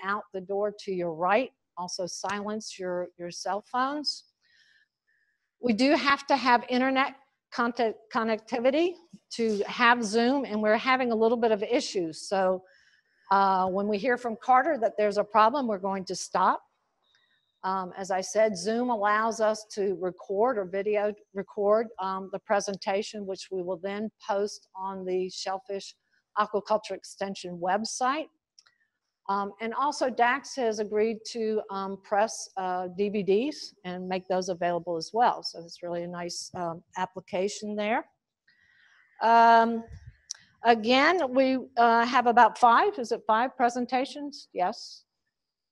out the door to your right. Also silence your cell phones. We do have to have internet connectivity to have Zoom, and we're having a little bit of issues. So when we hear from Carter that there's a problem, we're going to stop. As I said, Zoom allows us to record or video record the presentation, which we will then post on the Shellfish Aquaculture Extension website. And also DAX has agreed to press DVDs and make those available as well. So it's really a nice application there. Again, we have about 5 presentations? Yes.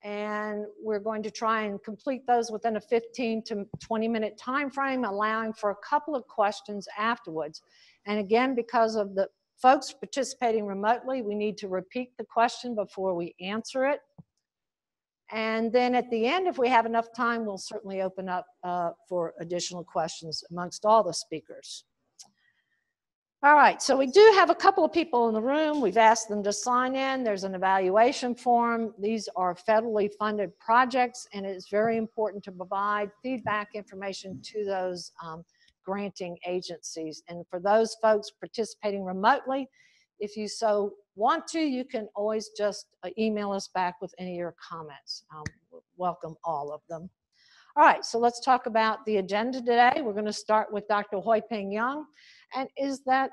And we're going to try and complete those within a 15 to 20-minute time frame, allowing for a couple of questions afterwards. And again, because of the folks participating remotely, we need to repeat the question before we answer it. And then at the end, if we have enough time, we'll certainly open up for additional questions amongst all the speakers. All right, so we do have a couple of people in the room. We've asked them to sign in. There's an evaluation form. These are federally funded projects, and it's very important to provide feedback information to those granting agencies. And for those folks participating remotely, if you so want to, you can always just email us back with any of your comments. Welcome all of them. All right, so let's talk about the agenda today. We're going to start with Dr. Huiping Yang. And is that,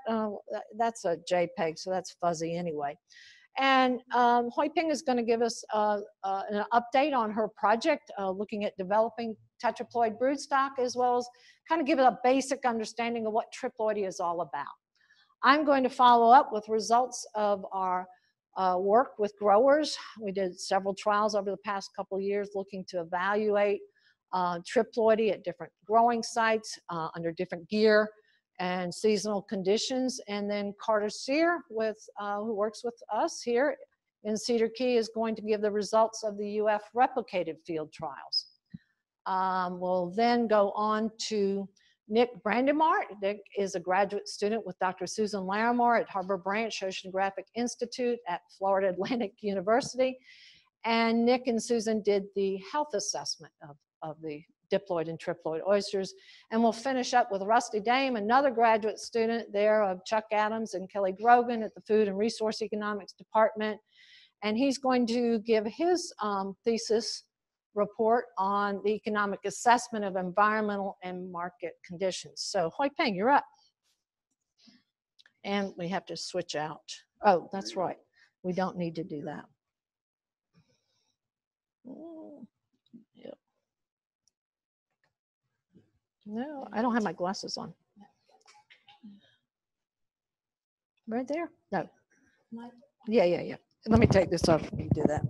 that's a JPEG, so that's fuzzy anyway. And Huiping is going to give us an update on her project, looking at developing tetraploid broodstock, as well as kind of give it a basic understanding of what Triploidy is all about. I'm going to follow up with results of our work with growers. We did several trials over the past couple of years looking to evaluate Triploidy at different growing sites under different gear and seasonal conditions. And then Carter Sear, who works with us here in Cedar Key, is going to give the results of the UF replicated field trials. We'll then go on to Nick Brandemart. Nick is a graduate student with Dr. Susan Larimore at Harbor Branch Oceanographic Institute at Florida Atlantic University. And Nick and Susan did the health assessment of the diploid and triploid oysters. And we'll finish up with Rusty Dame, another graduate student there of Chuck Adams and Kelly Grogan at the Food and Resource Economics Department. And he's going to give his thesis report on the economic assessment of environmental and market conditions. So Huiping, you're up. And we have to switch out. Oh, that's right. We don't need to do that. Yep. No, I don't have my glasses on. Right there? No. Yeah. Let me take this off and you do that.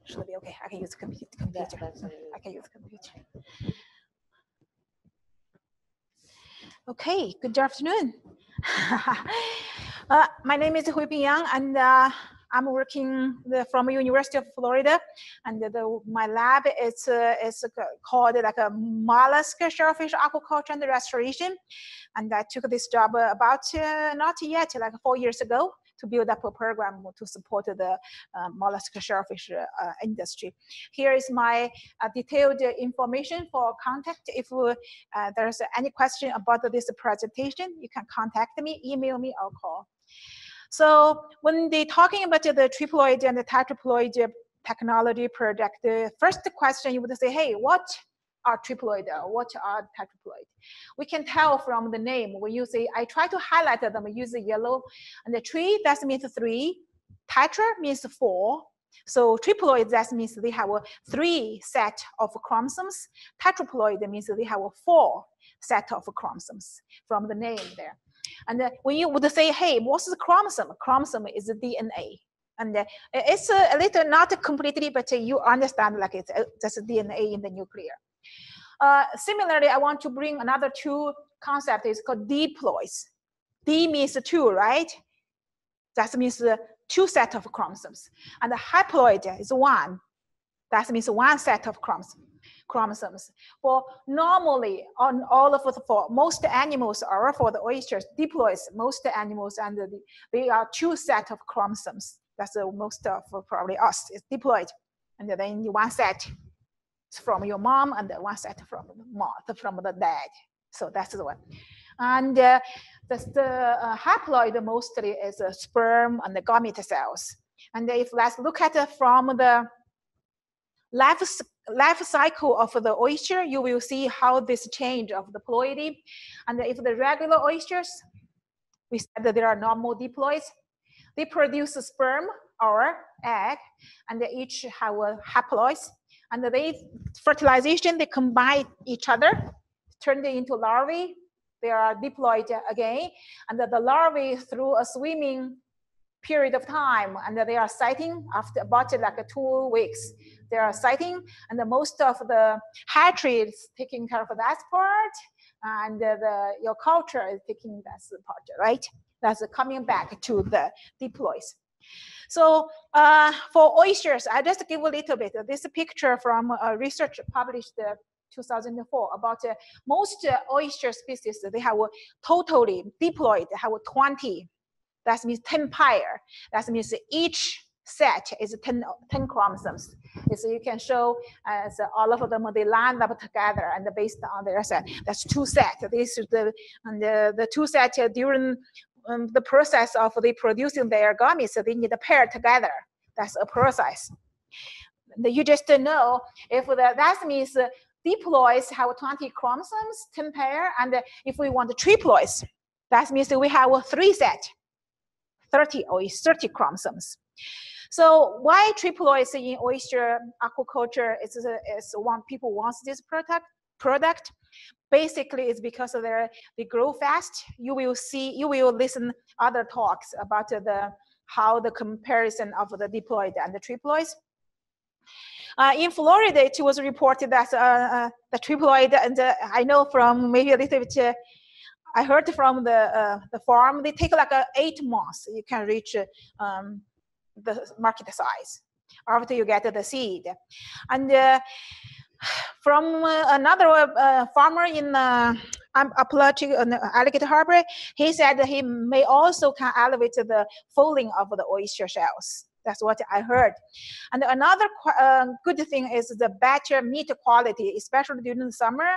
Should it be okay? I can use the computer. I can use the computer. Okay, good afternoon. My name is Huiping Yang, and I'm working from University of Florida, and my lab is called like a mollusk shellfish aquaculture and restoration. And I took this job about not yet, like 4 years ago, to build up a program to support the mollusk shellfish industry. Here is my detailed information for contact. If there's any question about this presentation, you can contact me, email me, or call. So when they're talking about the triploid and the tetraploid technology project, the first question you would say, hey, what are triploid or what are tetraploid? We can tell from the name. When you say, I try to highlight them, use the yellow, and the tree, that means 3. Tetra means 4. So triploid, that means they have 3 set of chromosomes. Tetraploid means they have 4 set of chromosomes from the name there. And when you would say, hey, what's the chromosome? Chromosome is the DNA. And it's a little, not completely, but you understand like it's just DNA in the nuclear. Similarly, I want to bring another 2 concept. It's called diploids. D means 2, right? That means 2 sets of chromosomes. And the haploid is 1. That means one set of chromosomes. For normally, on all of the, for most animals or for the oysters, diploids, most animals, and they are two sets of chromosomes. That's the most of probably us, it's diploid. And then one set from your mom and one set from the dad. So that's the one. And the haploid mostly is sperm and the gamete cells. And if let's look at it from the life cycle of the oyster, you will see how this change of the ploidy. And if the regular oysters, we said that there are normal diploids, they produce sperm or egg, and they each have a haploids. And they fertilization, they combine each other, turn it into larvae. They are diploid again, and the larvae through a swimming period of time, and they are sighting after about like 2 weeks. They are sighting, and most of the hatchery is taking care of that part, and your culture is taking that part, right? That's coming back to the diploids. So for oysters, I just give a little bit. This picture from research published 2004 about most oyster species. They have totally diploid, have 20. That means 10 pair. That means each set is 10 chromosomes. So you can show as all of them, they line up together and based on their set. That's 2 sets. This is the 2 sets during the process of they producing their gametes, so they need to pair together. That's a process. You just know if that means diploids have 20 chromosomes, 10 pair, and if we want triploids, that means we have 3 sets, 30 chromosomes. So why triploids in oyster aquaculture is one people wants this product. Basically, it's because of they grow fast. You will listen other talks about how the comparison of the diploid and the triploids. In Florida, it was reported that the triploid, and I know from maybe a little bit, I heard from the farm, they take like 8 months. You can reach the market size after you get the seed. And from another farmer in Alligator Harbor, he said that he may also can elevate the folding of the oyster shells. That's what I heard. And another good thing is the better meat quality, especially during the summer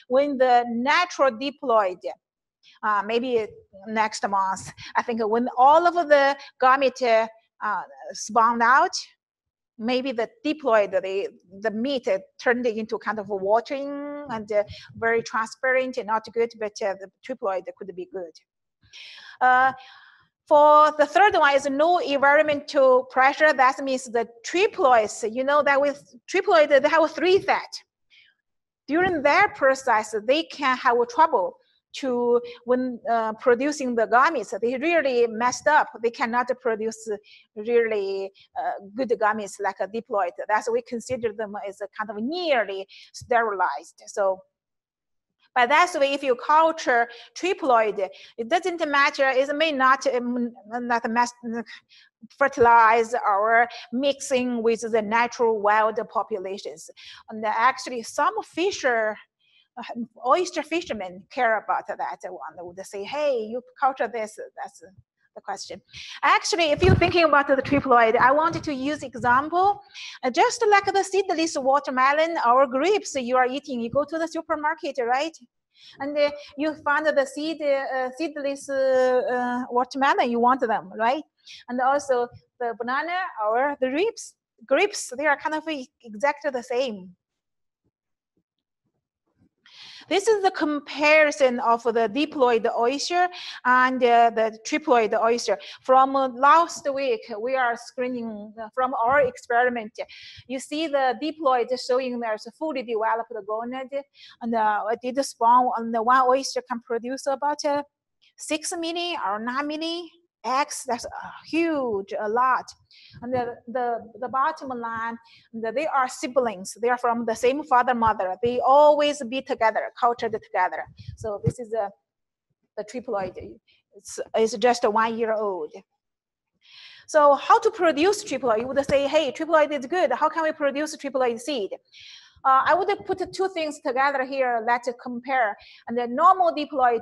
when the natural diploid, maybe next month, I think when all of the gamete spawned out, maybe the diploid, the meat turned into kind of a watering and very transparent and not good, but the triploid could be good. For the third one is no environmental pressure. That means the triploids, you know that with triploid, they have 3 sets. During their process, they can have trouble when producing the gametes. They really messed up. They cannot produce really good gametes like a diploid. That's why we consider them as a kind of nearly sterilized. So by that way, if you culture triploid, it doesn't matter. It may not fertilize or mixing with the natural wild populations. And actually, some oyster fishermen care about that one. They would say, hey, you culture this. That's the question. Actually, if you're thinking about the triploid, I wanted to use example, just like the seedless watermelon or grapes you are eating. You go to the supermarket, right? And you find the seedless watermelon, you want them, right? And also the banana or the grapes, they are kind of exactly the same. This is the comparison of the diploid oyster and the triploid oyster. From last week, we are screening from our experiment. You see the diploid showing there's a fully developed gonad, and it did spawn, and the one oyster can produce about 6 milli or 9 milli eggs. That's huge, a lot. And the bottom line, they are siblings. They are from the same father, mother. They always be together, cultured together. So this is the triploid. It's just 1 year old. So how to produce triploid? You would say, hey, triploid is good. How can we produce triploid seed? I would put two things together here. Let's compare. And the normal diploid,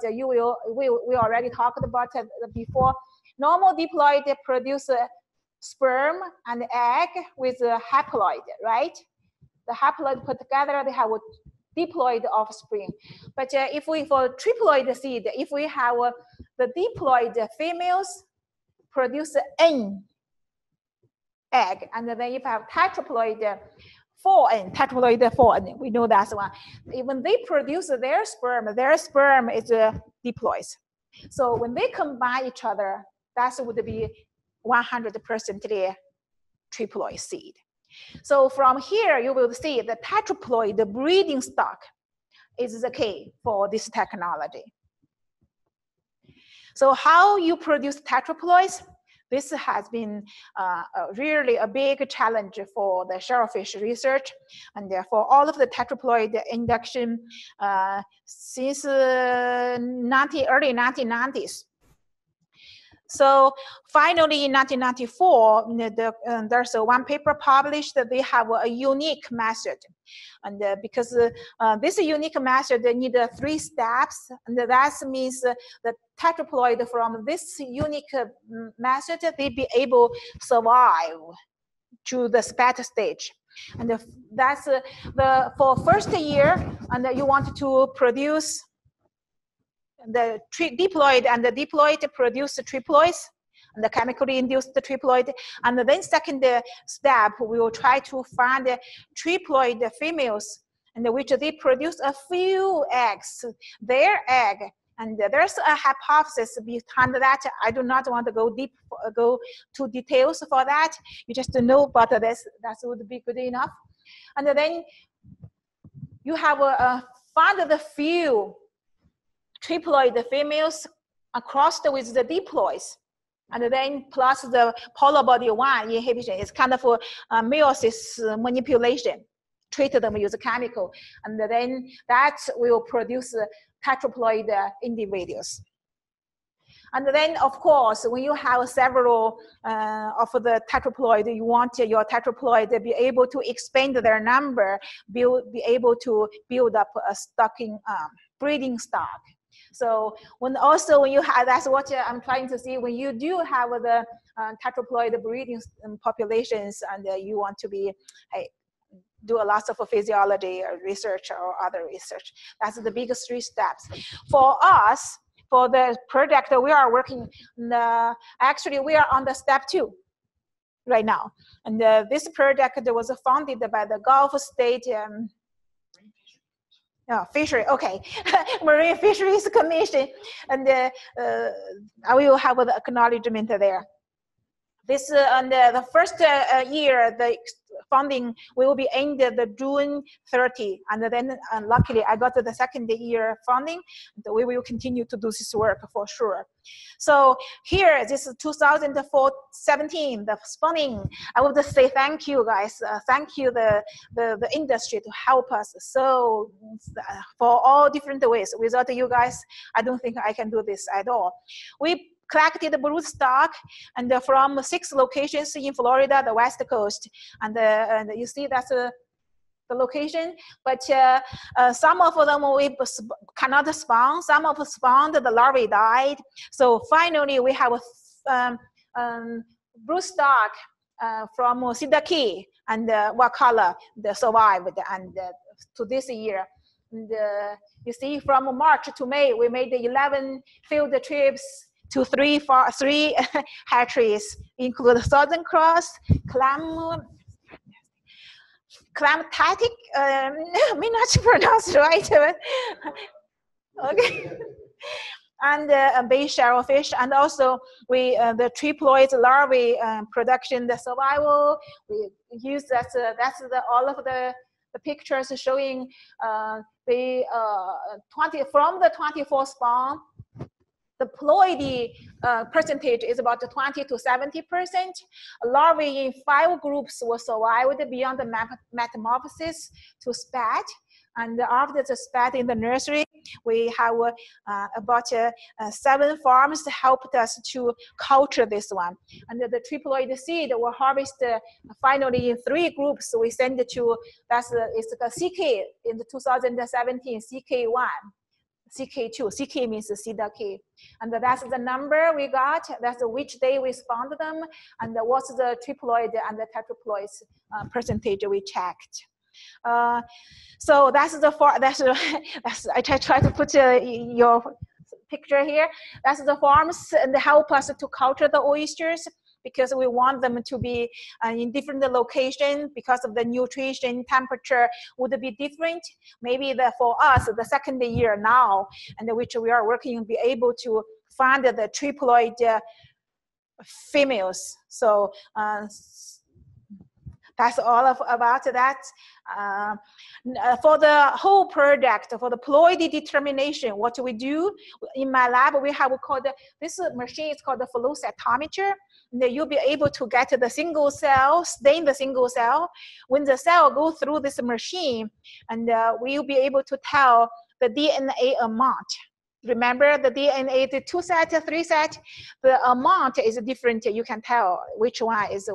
we already talked about it before. Normal diploid produce sperm and egg with a haploid, right? The haploid put together, they have a diploid offspring. But if we, for triploid seed, if we have the diploid females produce N egg, and then if you have tetraploid 4N, tetraploid 4N, we know that's one. When they produce their sperm is diploids. So when they combine each other, that would be 100% triploid seed. So from here, you will see the tetraploid, the breeding stock, is the key for this technology. So how you produce tetraploids? This has been really a big challenge for the shellfish research, and therefore all of the tetraploid induction since early 1990s. So finally in 1994, there's one paper published that they have a unique method. And because this unique method needs 3 steps, and that means the tetraploid from this unique method, they be able to survive to the spat stage. And that's for first year, and you want to produce the diploid, and the diploid produce triploids, and the chemically induced triploid. And then second step, we will try to find triploid females, and which they produce a few eggs, their egg. And there's a hypothesis behind that. I do not want to go to details for that. You just know about this. That would be good enough. And then you have found the few triploid females crossed with the diploids, and then plus the polar body 1 inhibition is kind of a meiosis manipulation. Treat them with chemical, and then that will produce tetraploid individuals. And then, of course, when you have several of the tetraploid, you want your tetraploid to be able to expand their number, be able to build up a stocking breeding stock. So when you have, that's what I'm trying to see, when you do have the tetraploid breeding populations, and you want to be, do a lot of physiology or research or other research. That's the biggest 3 steps. For us, for the project that we are working, actually we are on the step 2 right now. And this project was funded by the Gulf State fishery, okay, Marine Fisheries Commission, and I will have the acknowledgement there. This and the first year, the funding will be ended June 30, and then luckily I got the second year funding. We will continue to do this work for sure. So here, this is 2017, the funding. I would just say thank you guys, thank you the industry to help us so for all different ways. Without you guys, I don't think I can do this at all. We collected the brood stock, and from 6 locations in Florida, the West Coast, and you see that's the location. But some of them we cannot spawn. Some of them spawned, the larvae died. So finally, we have brood stock from Cedar Key and Wakala that survived, and to this year. And you see, from March to May, we made 11 field trips to 3 hatcheries, include Southern Cross, Clamtatic, I may not pronounce right, okay, and bay shellfish, and also we the triploid larvae production, the survival. We use that's all of the pictures showing from the 24 spawn. The ploidy percentage is about 20 to 70%. Larvae in 5 groups were survived beyond the metamorphosis to spat. And after the spat in the nursery, We have about 7 farms that helped us to culture this one. And the triploid seed were harvested finally in 3 groups. We send it to, it's a CK in the 2017, CK1. CK2, CK means Cedar Key. And that's the number we got, that's which day we spawned them, and what's the triploid and the tetraploids percentage we checked. So that's I try to put your picture here. That's the farms, and they help us to culture the oysters, because we want them to be in different locations because of the nutrition, temperature would be different. Maybe for us, the second year now, and which we are working, be able to find the triploid females. So that's all about that. For the whole project, for the Ploidy Determination, what we do in my lab, we called this machine is called the flow cytometer. And you'll be able to get the single cell, stain the single cell. When the cell goes through this machine, and we'll be able to tell the DNA amount. Remember the DNA, the 2 set, 3 set, the amount is different. You can tell which one is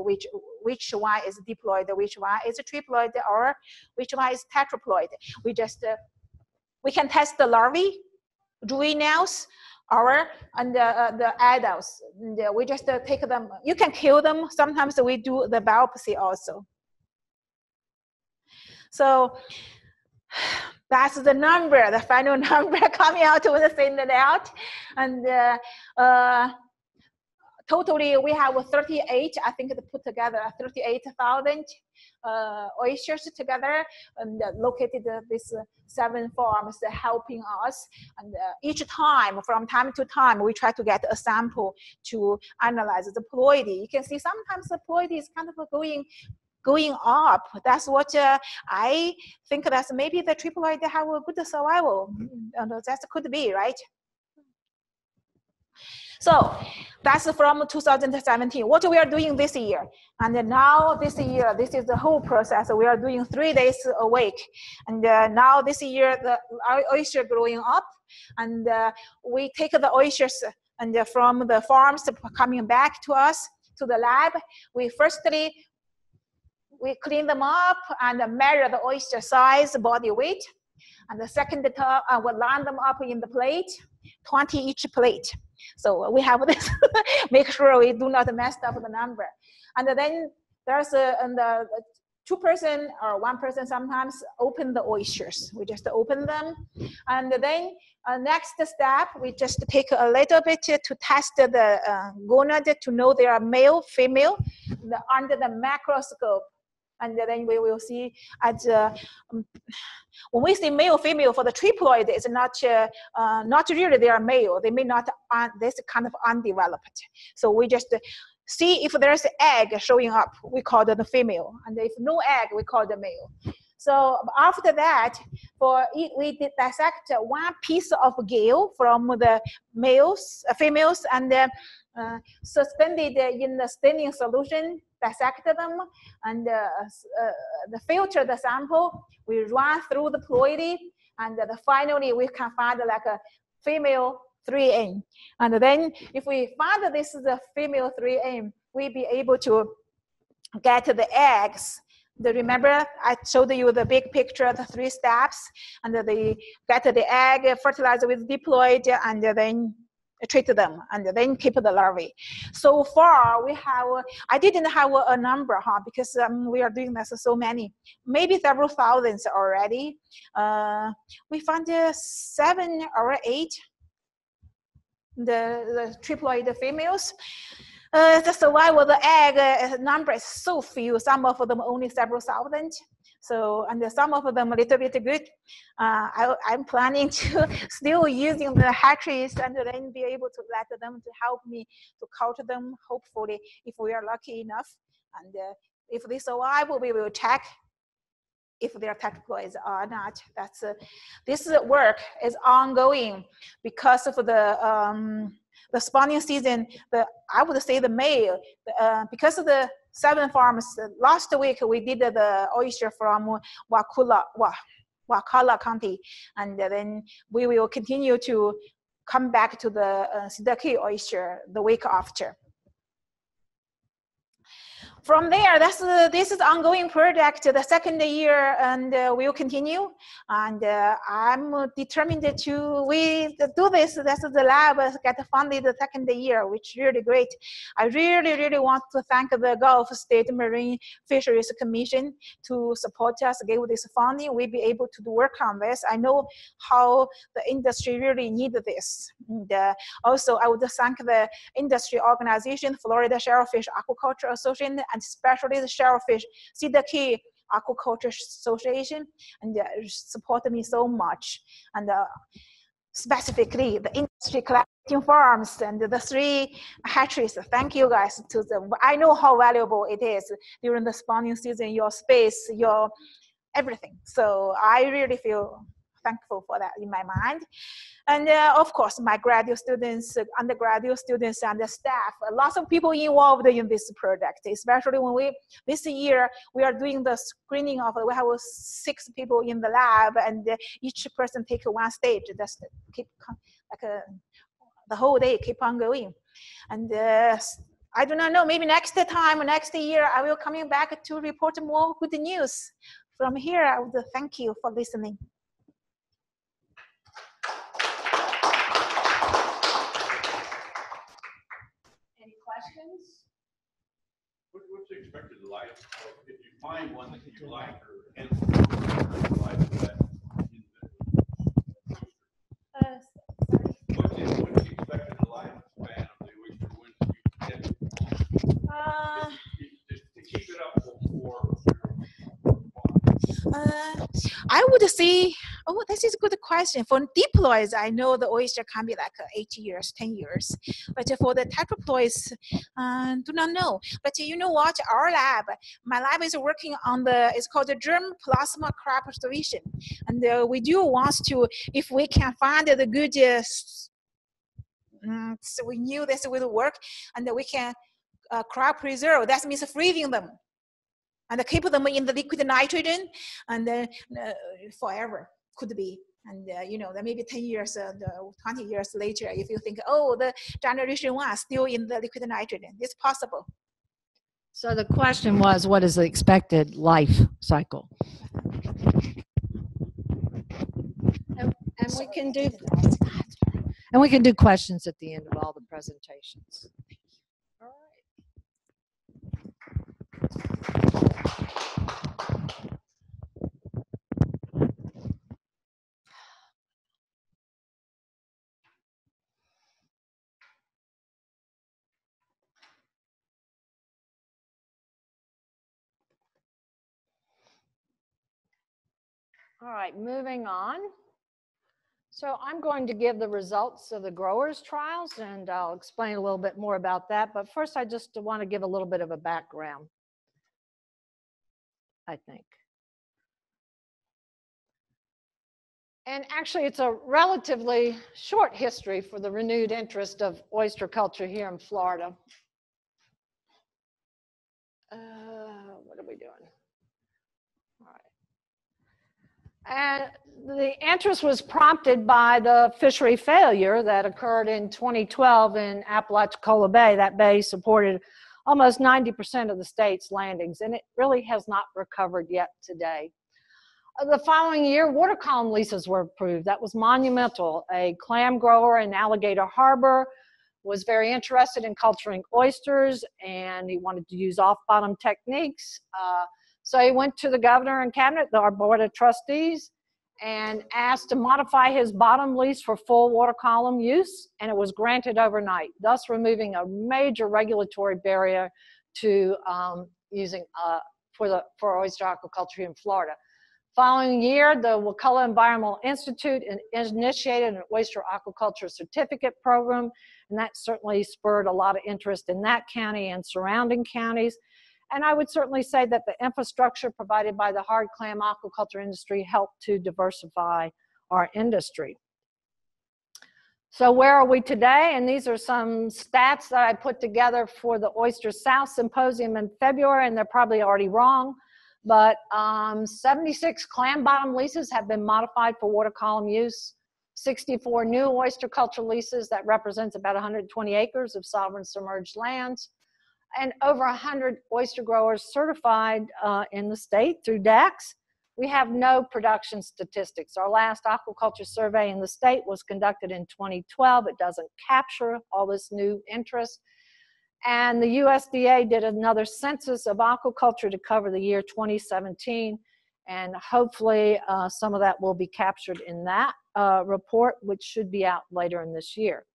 which one is diploid, which one is triploid, or which one is tetraploid. We can test the larvae, juveniles, and the adults. And we just take them. You can kill them. Sometimes we do the biopsy also. So that's the number, the final number coming out when I send it out. And totally we have 38, I think they put together 38,000 oysters together, and located these 7 farms helping us. And each time, from time to time, we try to get a sample to analyze the ploidy. You can see sometimes the ploidy is kind of going up. That's what I think, that's maybe the triploid have a good survival. That could be, right? So that's from 2017. What we are doing this year. And now this year, this is the whole process. We are doing 3 days a week. And now this year, our oyster growing up. And we take the oysters and from the farms coming back to us, to the lab. We clean them up and measure the oyster size, body weight. And the second time, we'll line them up in the plate, 20 each plate. So we have this, make sure we do not mess up the number. And then there's 2 person or 1 person sometimes open the oysters. We just open them. And then next step, we just take a little bit to test the gonad to know they are male, female, under the microscope. And then we will see at when we say male, female for the triploid, it's not really they are male. They may not, this kind of undeveloped. So we just see if there's an egg showing up, we call it the female. And if no egg, we call it the male. So after that, we dissect 1 piece of gill from the females, and suspended in the staining solution, dissect them, and filter the sample. We run through the ploidy, and finally we can find like a female 3N. And then if we find this is a female 3N, we'll be able to get the eggs. Remember, I showed you the big picture, the 3 steps, and they get the egg, fertilize with diploid, and then treat them, and then keep the larvae. So far, we have, I didn't have a number, because we are doing this so many, maybe several thousands already. We found 7 or 8, the triploid females. The survival, the egg number is so few. Some of them only several thousand. So, and some of them a little bit good. I'm planning to still using the hatcheries and then be able to let them to help me to culture them, hopefully, if we are lucky enough. And if they survive, we will check if they are tetraploids or not. That's this work is ongoing because of the spawning season. I would say the male, because of the 7 farms. Last week we did the oyster from Wauwalla County, and then we will continue to come back to the Cedar Key oyster the week after. From there, this is an ongoing project, the second year, and we'll continue. And I'm determined to do this. That's the lab get funded the second year, which is really great. I really want to thank the Gulf State Marine Fisheries Commission to support us, give this funding. We'll be able to work on this. I know how the industry really needs this. And also, I would thank the industry organization, Florida Shellfish Aquaculture Association, and especially the Shellfish Cedar Key Aquaculture Association, and support me so much. And specifically the industry collecting farms and the 3 hatcheries. Thank you guys to them. I know how valuable it is during the spawning season, your space, your everything. So I really feel thankful for that in my mind. And of course, my graduate students, undergraduate students, and the staff, lots of people involved in this project, especially when this year, we are doing the screening of, we have 6 people in the lab, and each person take 1 stage, just keep, the whole day keep on going. And I do not know, maybe next time, next year, I will coming back to report more good news. From here, I would thank you for listening. Any questions? What's the expected life? If you find one that you like, or what's the expected lifespan of the oyster once you get to keep it up for I would say, oh, this is a good question. For Diploids, I know the oyster can be like 8 years, 10 years. But for the Triploids, do not know. But you know what? Our lab, my lab is working on it's called the germ plasma crab preservation. And we do want to, if we can find the good, so we knew this will work, and we can crab preserve. That means freezing them and keep them in the liquid nitrogen, and then forever could be. And you know, that maybe 10 years, 20 years later, if you think, oh, the generation 1 still in the liquid nitrogen, it's possible. So the question was, what is the expected life cycle? And we can do questions at the end of all the presentations. All right. All right, moving on. So I'm going to give the results of the growers trials, and I'll explain a little bit more about that. But first, I just want to give a little bit of a background, I think. And actually, it's a relatively short history for the renewed interest of oyster culture here in Florida. What are we doing? All right. And the interest was prompted by the fishery failure that occurred in 2012 in Apalachicola Bay. That bay supported almost 90% of the state's landings, and it really has not recovered yet today. The following year, water column leases were approved. That was monumental. A clam grower in Alligator Harbor was very interested in culturing oysters, and he wanted to use off-bottom techniques. So he went to the governor and cabinet, our board of trustees, and asked to modify his bottom lease for full water column use, and it was granted overnight, thus removing a major regulatory barrier to using for oyster aquaculture in Florida. Following year, the Wakulla Environmental Institute initiated an oyster aquaculture certificate program, and that certainly spurred a lot of interest in that county and surrounding counties. And I would certainly say that the infrastructure provided by the hard clam aquaculture industry helped to diversify our industry. So where are we today? And these are some stats that I put together for the Oyster South Symposium in February, and they're probably already wrong. But 76 clam bottom leases have been modified for water column use. 64 new oyster culture leases that represents about 120 acres of sovereign submerged lands, and over 100 oyster growers certified in the state through DAX. We have no production statistics. Our last aquaculture survey in the state was conducted in 2012. It doesn't capture all this new interest. And the USDA did another census of aquaculture to cover the year 2017. And hopefully some of that will be captured in that report, which should be out later in this year.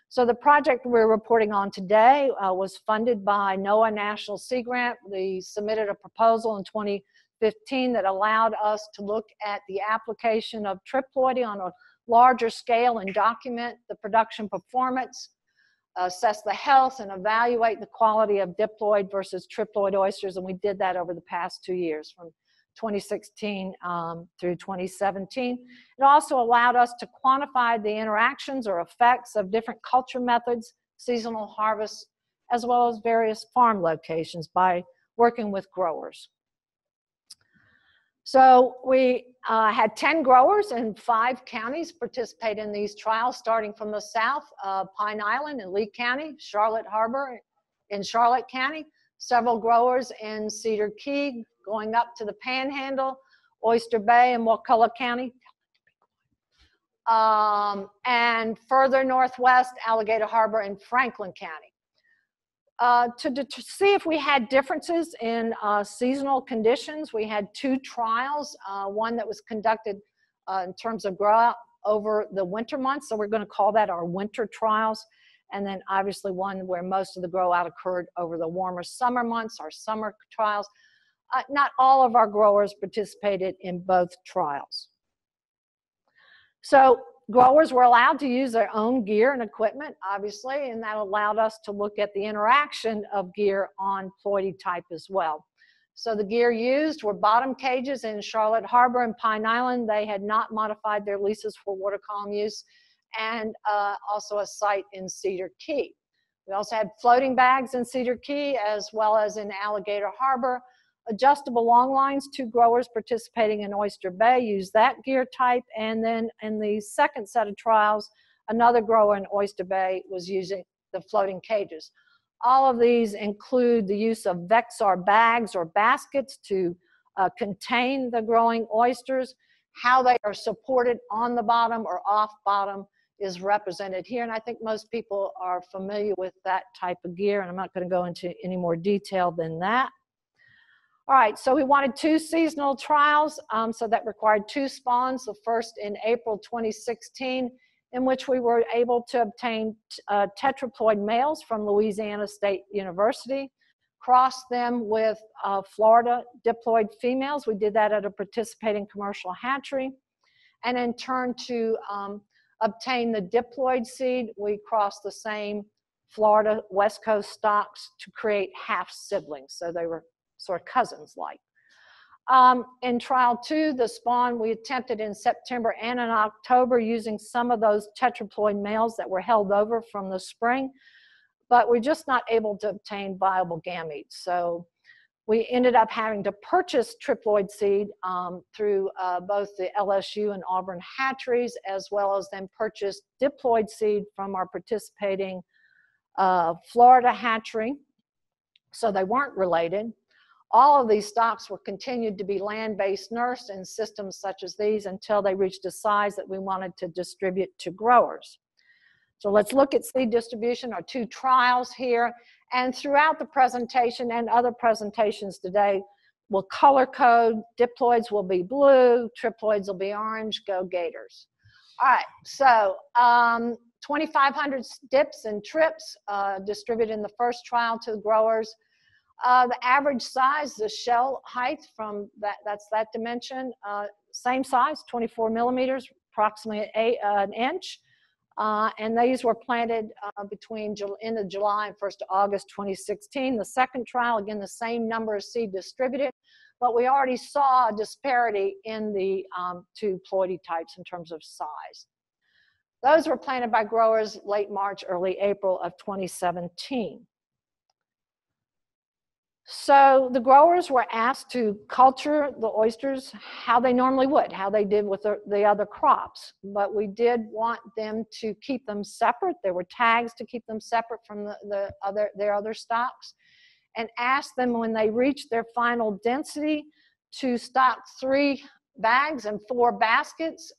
So the project we're reporting on today was funded by NOAA National Sea Grant. They submitted a proposal in 2015 that allowed us to look at the application of Triploidy on a larger scale and document the production performance, assess the health, and evaluate the quality of diploid versus triploid oysters. And we did that over the past 2 years, from 2016 through 2017. It also allowed us to quantify the interactions or effects of different culture methods, seasonal harvests, as well as various farm locations by working with growers. So we had 10 growers in 5 counties participate in these trials, starting from the south, Pine Island in Lee County, Charlotte Harbor in Charlotte County, several growers in Cedar Key, going up to the Panhandle, Oyster Bay in Wakulla County, and further northwest, Alligator Harbor in Franklin County. To see if we had differences in seasonal conditions, we had 2 trials, one that was conducted in terms of grow out over the winter months, so we're going to call that our winter trials, and then obviously one where most of the grow out occurred over the warmer summer months, our summer trials. Not all of our growers participated in both trials. So growers were allowed to use their own gear and equipment, obviously, and that allowed us to look at the interaction of gear on Ploidy type as well. So the gear used were bottom cages in Charlotte Harbor and Pine Island. They had not modified their leases for water column use, and also a site in Cedar Key. We also had floating bags in Cedar Key as well as in Alligator Harbor. Adjustable long lines, 2 growers participating in Oyster Bay used that gear type, and then in the second set of trials, another grower in Oyster Bay was using the floating cages. All of these include the use of Vexar bags or baskets to contain the growing oysters. How they are supported on the bottom or off bottom is represented here, and I think most people are familiar with that type of gear, and I'm not going to go into any more detail than that. All right, so we wanted 2 seasonal trials, so that required 2 spawns, the first in April 2016, in which we were able to obtain tetraploid males from Louisiana State University, cross them with Florida diploid females. We did that at a participating commercial hatchery. And in turn to obtain the diploid seed, we crossed the same Florida West Coast stocks to create half siblings, so they were sort of cousins like. In trial 2, the spawn we attempted in September and in October using some of those tetraploid males that were held over from the spring, but we're just not able to obtain viable gametes. So we ended up having to purchase triploid seed through both the LSU and Auburn hatcheries, as well as then purchase diploid seed from our participating Florida hatchery. So they weren't related. All of these stocks were continued to be land-based nursed in systems such as these until they reached a size that we wanted to distribute to growers. So let's look at seed distribution, our 2 trials here. And throughout the presentation and other presentations today, we'll color code. Diploids will be blue, triploids will be orange. Go Gators. All right, so 2,500 dips and trips distributed in the first trial to the growers. The average size, the shell height from that's that dimension, same size, 24 millimeters, approximately an inch. And these were planted between end of July and 1st of August 2016. The second trial, again, the same number of seed distributed, but we already saw a disparity in the 2 Ploidy types in terms of size. Those were planted by growers late March, early April of 2017. So the growers were asked to culture the oysters how they normally would, how they did with the other crops. But we did want them to keep them separate. There were tags to keep them separate from their other stocks, and asked them when they reached their final density to stock 3 bags and 4 baskets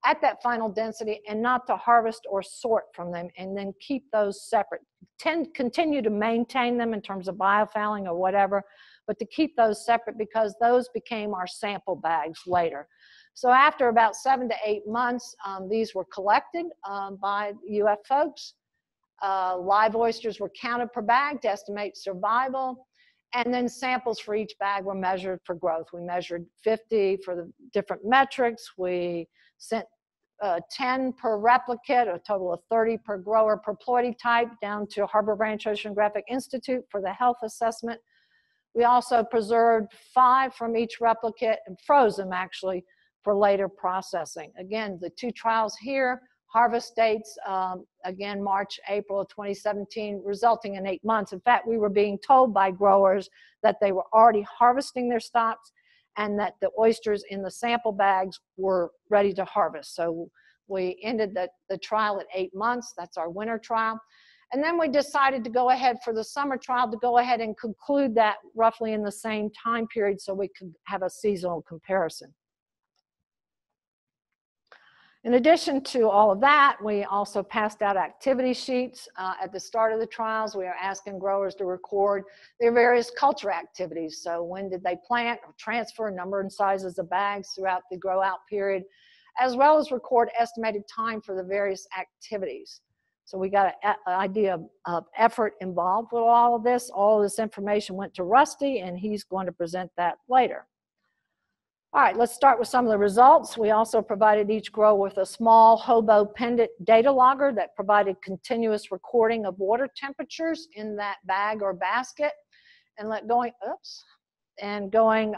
at that final density, and not to harvest or sort from them, and then keep those separate. Continue to maintain them in terms of biofouling or whatever, but to keep those separate because those became our sample bags later. So after about 7 to 8 months, these were collected by UF folks. Live oysters were counted per bag to estimate survival, and then samples for each bag were measured for growth. We measured 50 for the different metrics. We sent 10 per replicate, a total of 30 per grower per Ploidy type, down to Harbor Branch Oceanographic Institute for the health assessment. We also preserved 5 from each replicate and froze them actually for later processing. Again, the 2 trials here, harvest dates, again, March, April of 2017, resulting in 8 months. In fact, we were being told by growers that they were already harvesting their stocks and that the oysters in the sample bags were ready to harvest. So we ended the trial at 8 months. That's our winter trial. And then we decided to go ahead for the summer trial to go ahead and conclude that roughly in the same time period so we could have a seasonal comparison. In addition to all of that, we also passed out activity sheets. At the start of the trials, we are asking growers to record their various culture activities. So when did they plant or transfer, number and sizes of bags throughout the grow out period, as well as record estimated time for the various activities. So we got an idea of effort involved with all of this. All of this information went to Rusty, and he's going to present that later. All right, let's start with some of the results. We also provided each grower with a small hobo pendant data logger that provided continuous recording of water temperatures in that bag or basket, and going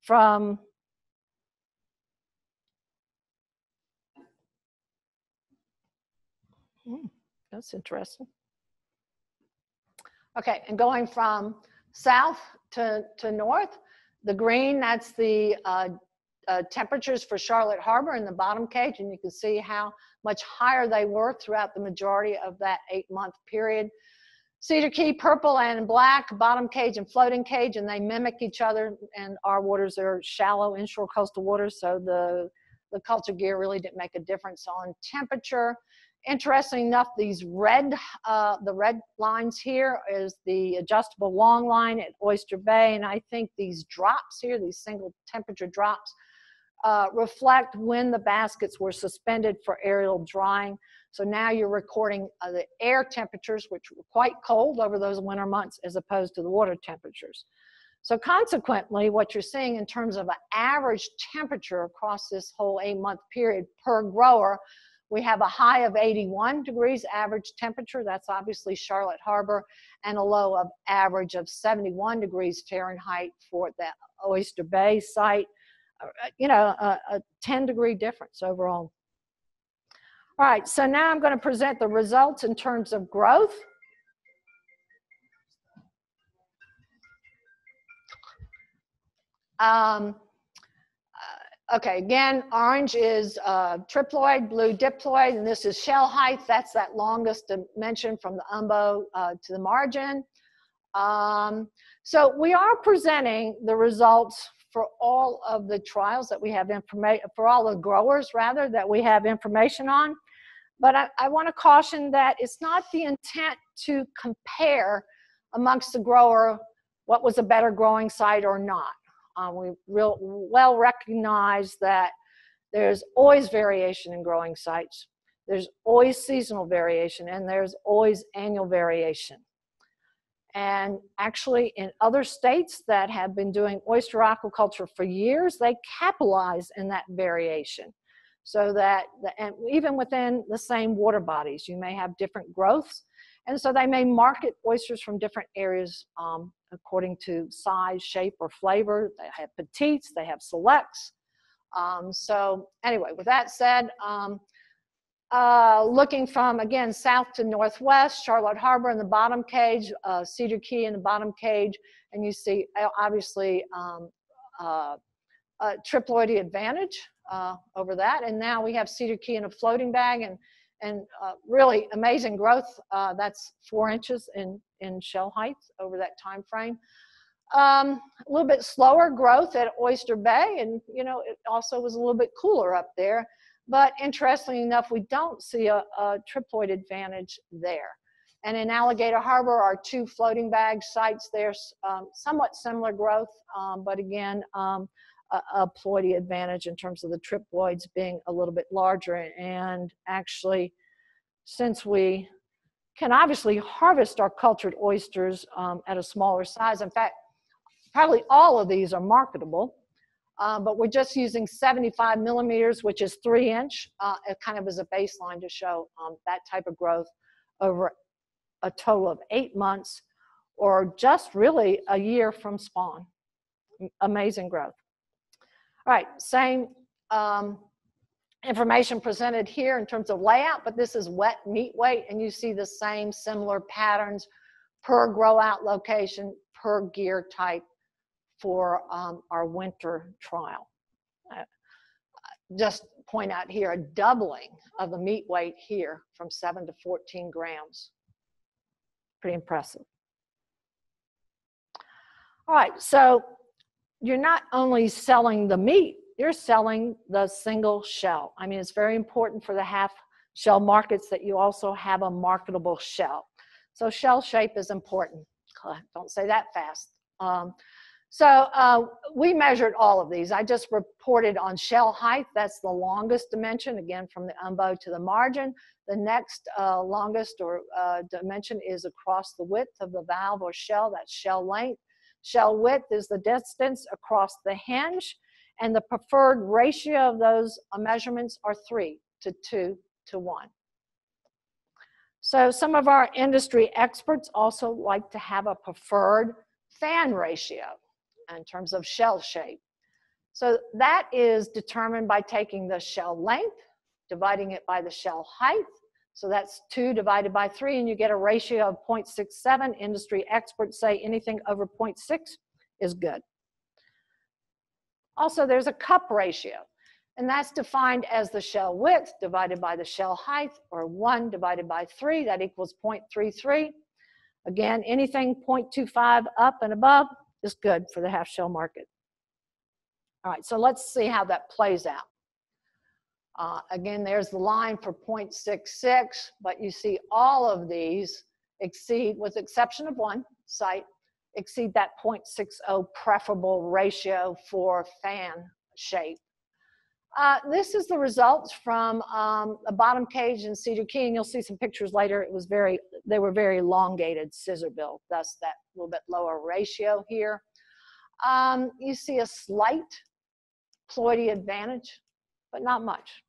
from that's interesting. Okay, and going from south to north. The green, that's the temperatures for Charlotte Harbor in the bottom cage, and you can see how much higher they were throughout the majority of that 8-month period. Cedar Key, purple and black, bottom cage and floating cage, and they mimic each other, and our waters are shallow inshore coastal waters, so the culture gear really didn't make a difference on temperature. Interesting enough, these red, the red lines here is the adjustable long line at Oyster Bay, and I think these drops here, these single temperature drops, reflect when the baskets were suspended for aerial drying. So now you're recording the air temperatures, which were quite cold over those winter months, as opposed to the water temperatures. So consequently, what you're seeing in terms of an average temperature across this whole 8-month period per grower, we have a high of 81 degrees average temperature. That's obviously Charlotte Harbor, and a low of average of 71 degrees Fahrenheit for the Oyster Bay site. You know, a 10-degree difference overall. All right, so now I'm going to present the results in terms of growth. Okay, again, orange is Triploid, blue Diploid, and this is shell height. That's that longest dimension from the umbo to the margin. So we are presenting the results for all of the trials that we have information, for all the growers rather, that we have information on. But I want to caution that it's not the intent to compare amongst the grower what was a better growing site or not. We well recognize that there's always variation in growing sites. There's always seasonal variation, and there's always annual variation. And actually, in other states that have been doing oyster aquaculture for years, they capitalize in that variation. So that, and even within the same water bodies, you may have different growths. And so they may market oysters from different areas according to size, shape, or flavor. They have petites, they have selects. So anyway, with that said, looking from, again, south to northwest, Charlotte Harbor in the bottom cage, Cedar Key in the bottom cage, and you see, obviously, Triploidy advantage over that. And now we have Cedar Key in a floating bag, and really amazing growth. That's 4 inches in shell height over that time frame. A little bit slower growth at Oyster Bay, and you know, it also was a little bit cooler up there. But interestingly enough, we don't see a triploid advantage there. And in Alligator Harbor are 2 floating bag sites there, somewhat similar growth, but again, a ploidy advantage in terms of the triploids being a little bit larger. And actually, since we can obviously harvest our cultured oysters at a smaller size, in fact, probably all of these are marketable, but we're just using 75 millimeters, which is 3 inch, kind of as a baseline to show that type of growth over a total of 8 months, or just really a year from spawn. Amazing growth. All right, same information presented here in terms of layout, but this is wet meat weight, and you see the same similar patterns per grow out location, per gear type for our winter trial. Just point out here a doubling of the meat weight here from 7 to 14 grams. Pretty impressive. All right, so you're not only selling the meat, you're selling the single shell. I mean, it's very important for the half shell markets that you also have a marketable shell. So shell shape is important. Don't say that fast. We measured all of these. I just reported on shell height. That's the longest dimension, again, from the umbo to the margin. The next longest dimension is across the width of the valve or shell. That's shell length. Shell width is the distance across the hinge, and the preferred ratio of those measurements are 3 to 2 to 1. So some of our industry experts also like to have a preferred fan ratio in terms of shell shape. So that is determined by taking the shell length, dividing it by the shell height. So that's 2 divided by 3, and you get a ratio of 0.67. Industry experts say anything over 0.6 is good. Also, there's a cup ratio, and that's defined as the shell width divided by the shell height, or 1 divided by 3. That equals 0.33. Again, anything 0.25 up and above is good for the half shell market. All right, so let's see how that plays out. Again, there's the line for 0.66, but you see all of these exceed, with the exception of one site, exceed that 0.60 preferable ratio for fan shape. This is the results from a bottom cage in Cedar Key, and you'll see some pictures later. They were very elongated scissor bill, thus that little bit lower ratio here. You see a slight ploidy advantage, but not much.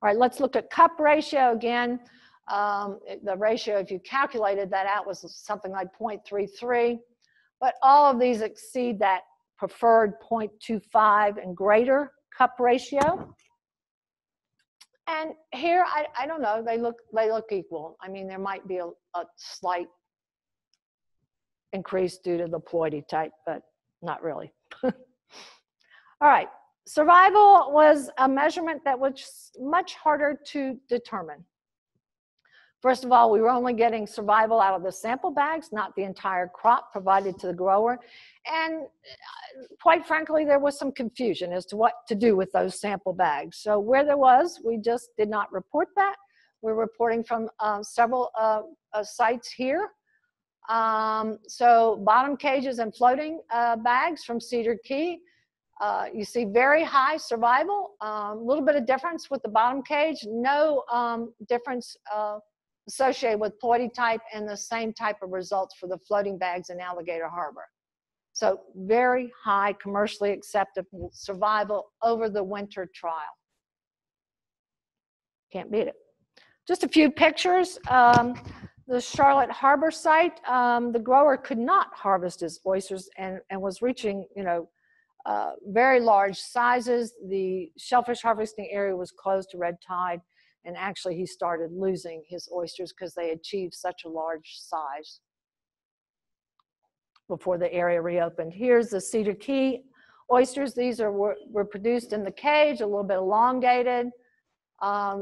All right, let's look at cup ratio again. The ratio, if you calculated that out, was something like 0.33, but all of these exceed that preferred 0.25 and greater cup ratio. And here, I don't know, they look equal. I mean, there might be a slight increase due to the ploidy type, but not really. All right, survival was a measurement that was much harder to determine. First of all, we were only getting survival out of the sample bags, not the entire crop provided to the grower. And quite frankly, there was some confusion as to what to do with those sample bags. So where there was, we just did not report that. We're reporting from several sites here. So bottom cages and floating bags from Cedar Key. You see very high survival, a little bit of difference with the bottom cage, no difference associated with ploidy type, and the same type of results for the floating bags in Alligator Harbor. So very high commercially acceptable survival over the winter trial. Can't beat it. Just a few pictures. The Charlotte Harbor site, the grower could not harvest his oysters and was reaching, very large sizes. The shellfish harvesting area was closed to red tide, and actually he started losing his oysters because they achieved such a large size before the area reopened. Here's the Cedar Key oysters. These were produced in the cage, a little bit elongated.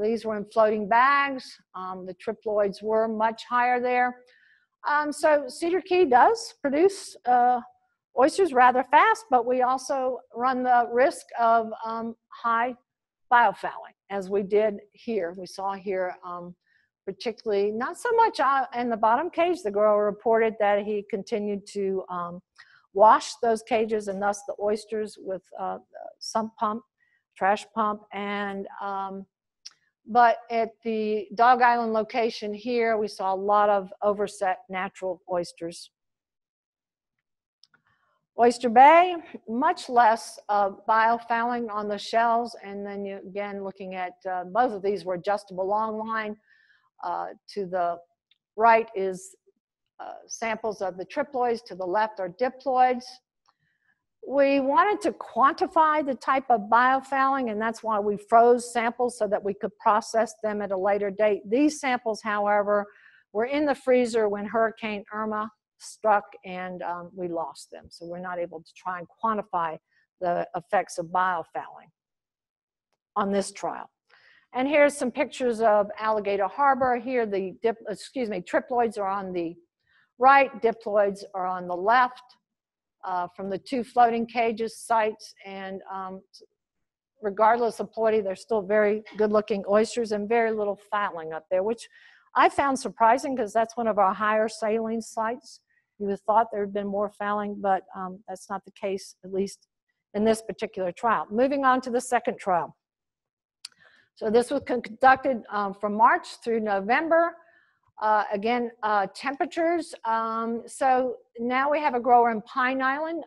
These were in floating bags. The triploids were much higher there. So Cedar Key does produce oysters rather fast, but we also run the risk of high biofouling, as we did here. We saw here, particularly not so much in the bottom cage. The grower reported that he continued to wash those cages and thus the oysters with sump pump, trash pump, and but at the Dog Island location here, we saw a lot of overset natural oysters. Oyster Bay, much less biofouling on the shells, and then you, again, looking at both of these were adjustable long line. To the right is samples of the triploids, to the left are diploids. We wanted to quantify the type of biofouling, and that's why we froze samples so that we could process them at a later date. These samples, however, were in the freezer when Hurricane Irma struck, and we lost them. So we're not able to try and quantify the effects of biofouling on this trial. And here's some pictures of Alligator Harbor. Here the triploids are on the right, diploids are on the left. From the two floating cages sites, and regardless of Ploidy, they're still very good-looking oysters and very little fouling up there, which I found surprising because that's one of our higher saline sites. You would have thought there had been more fouling, but that's not the case, at least in this particular trial. Moving on to the second trial. So this was conducted from March through November. Again, temperatures. So now we have a grower in Pine Island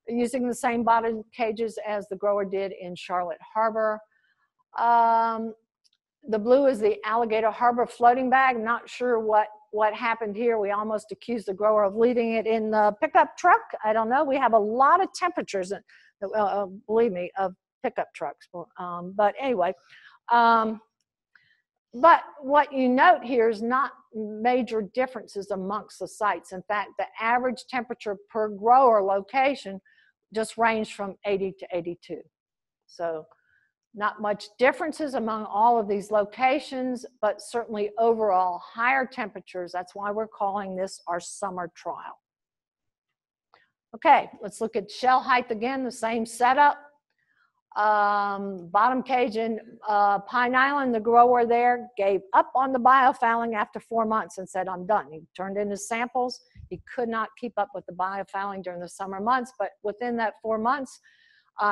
using the same bottom cages as the grower did in Charlotte Harbor. The blue is the Alligator Harbor floating bag. Not sure what happened here. We almost accused the grower of leaving it in the pickup truck. I don't know. We have a lot of temperatures, believe me, of pickup trucks. But anyway. But what you note here is not major differences amongst the sites. In fact, the average temperature per grower location just ranged from 80 to 82. So not much differences among all of these locations, but certainly overall higher temperatures. That's why we're calling this our summer trial. Okay, let's look at shell height again, the same setup. Bottom cage in Pine Island, the grower there gave up on the biofouling after 4 months and said, I'm done. He turned in his samples. He could not keep up with the biofouling during the summer months, but within that 4 months,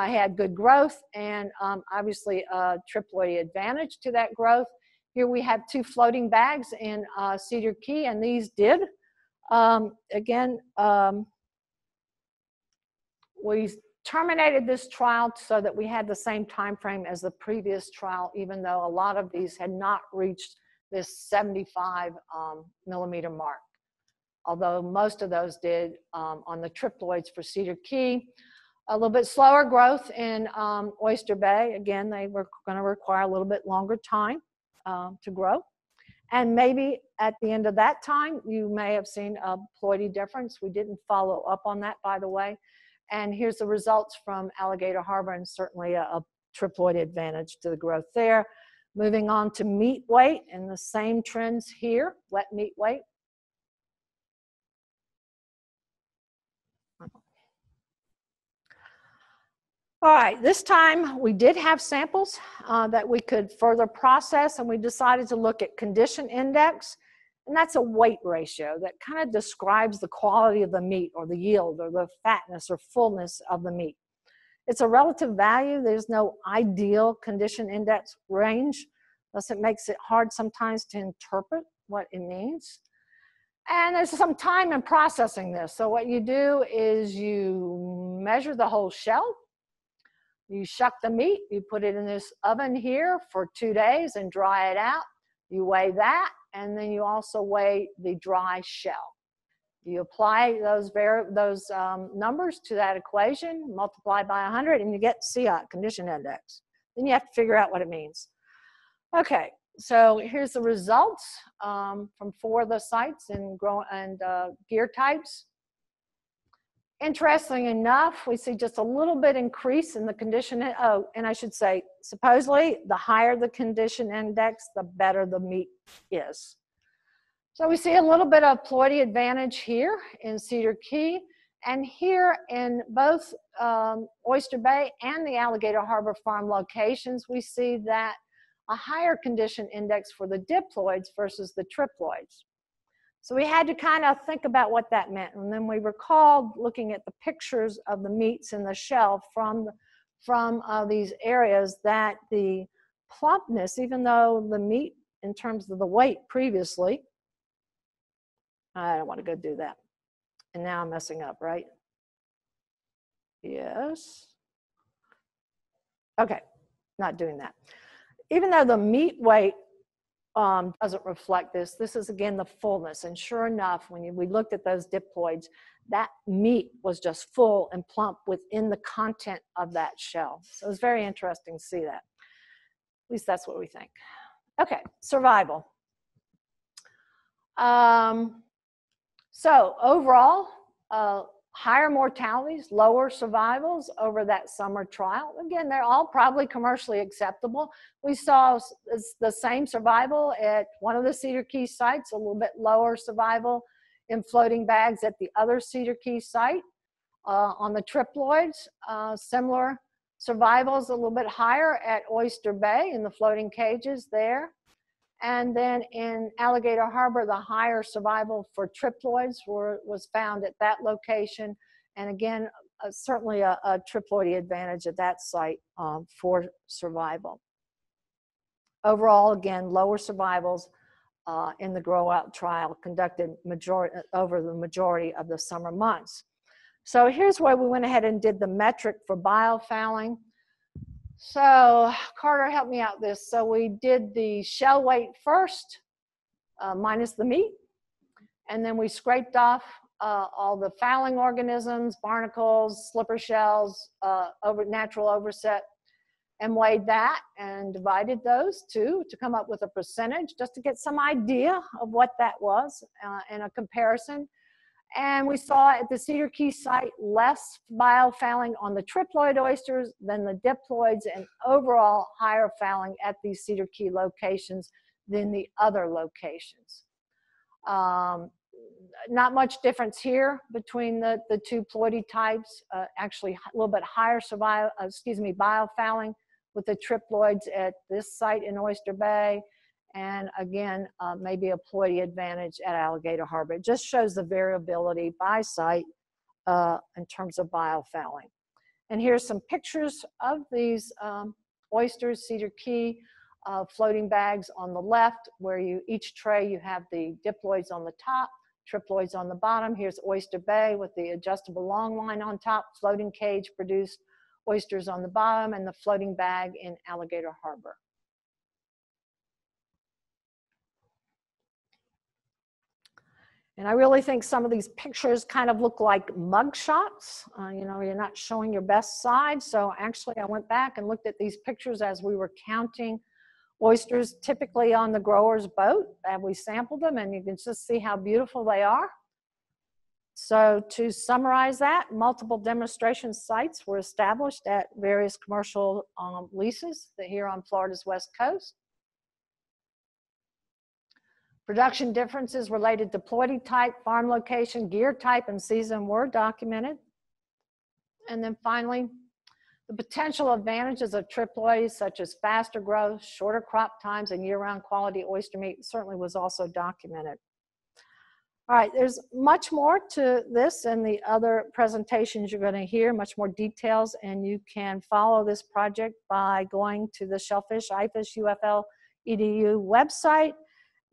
he had good growth and obviously a triploid advantage to that growth. Here we have two floating bags in Cedar Key, and these did. We terminated this trial so that we had the same time frame as the previous trial, even though a lot of these had not reached this 75 millimeter mark. Although most of those did on the triploids for Cedar Key. A little bit slower growth in Oyster Bay. Again, they were going to require a little bit longer time to grow. And maybe at the end of that time, you may have seen a Ploidy difference. We didn't follow up on that, by the way. And here's the results from Alligator Harbor, and certainly a triploid advantage to the growth there. Moving on to meat weight, and the same trends here, wet meat weight. All right, this time we did have samples that we could further process, and we decided to look at condition index. And that's a weight ratio that kind of describes the quality of the meat or the yield or the fatness or fullness of the meat. It's a relative value. There's no ideal condition index range, thus it makes it hard sometimes to interpret what it means. And there's some time in processing this. So what you do is you measure the whole shell, you shuck the meat, you put it in this oven here for 2 days and dry it out. You weigh that. And then you also weigh the dry shell. You apply those numbers to that equation, multiply by 100, and you get CI, condition index. Then you have to figure out what it means. Okay, so here's the results from 4 of the sites and gear types. Interesting enough, we see just a little bit increase in the condition. Oh, and I should say, supposedly, the higher the condition index, the better the meat is. So we see a little bit of ploidy advantage here in Cedar Key, and here in both Oyster Bay and the Alligator Harbor Farm locations, we see that a higher condition index for the diploids versus the triploids. So we had to kind of think about what that meant. And then we recalled looking at the pictures of the meats in the shell from these areas that the plumpness, even though the meat in terms of the weight previously, I don't want to go do that. And now I'm messing up, right? Yes. Okay, not doing that. Even though the meat weight doesn't reflect this, this is again the fullness. And sure enough, when we looked at those diploids, that meat was just full and plump within the content of that shell. So it was very interesting to see that. At least that's what we think. Okay, survival. So overall, higher mortalities, lower survivals over that summer trial. Again, they're all probably commercially acceptable. We saw the same survival at one of the Cedar Key sites, a little bit lower survival in floating bags at the other Cedar Key site. On the triploids, similar survivals, a little bit higher at Oyster Bay in the floating cages there. And then in Alligator Harbor, the higher survival for triploids was found at that location. And again, certainly a triploidy advantage at that site for survival. Overall, again, lower survivals in the grow-out trial conducted over the majority of the summer months. So here's where we went ahead and did the metric for biofouling. So Carter, help me out this. So we did the shell weight first, minus the meat, and then we scraped off all the fouling organisms, barnacles, slipper shells, natural overset, and weighed that and divided those two to come up with a percentage, just to get some idea of what that was in a comparison. And we saw at the Cedar Key site less biofouling on the triploid oysters than the diploids, and overall higher fouling at these Cedar Key locations than the other locations. Not much difference here between the two ploidy types. Actually, a little bit higher biofouling with the triploids at this site in Oyster Bay. And again, maybe a ploidy advantage at Alligator Harbor. It just shows the variability by site in terms of biofouling. And here's some pictures of these oysters, Cedar Key, floating bags on the left, where each tray you have the diploids on the top, triploids on the bottom. Here's Oyster Bay with the adjustable long line on top, floating cage produced oysters on the bottom, and the floating bag in Alligator Harbor. And I really think some of these pictures kind of look like mug shots. You know, you're not showing your best side. So actually I went back and looked at these pictures as we were counting oysters typically on the grower's boat, and we sampled them, and you can just see how beautiful they are. So to summarize that, multiple demonstration sites were established at various commercial leases here on Florida's West Coast. Production differences related to ploidy type, farm location, gear type, and season were documented. And then finally, the potential advantages of triploids, such as faster growth, shorter crop times, and year-round quality oyster meat, certainly was also documented. All right, there's much more to this and the other presentations you're going to hear, much more details, and you can follow this project by going to the Shellfish IFISH UFL EDU website.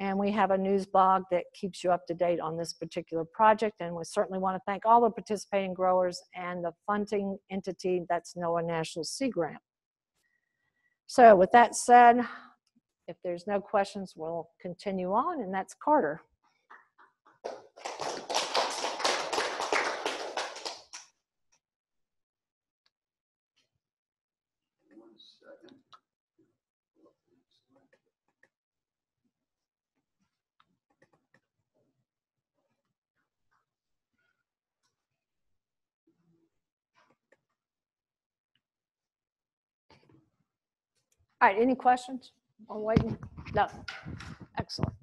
And we have a news blog that keeps you up to date on this particular project. And we certainly want to thank all the participating growers and the funding entity, that's NOAA National Sea Grant. So with that said, if there's no questions, we'll continue on, and that's Carter. second. All right, any questions? I'm waiting. No. Excellent.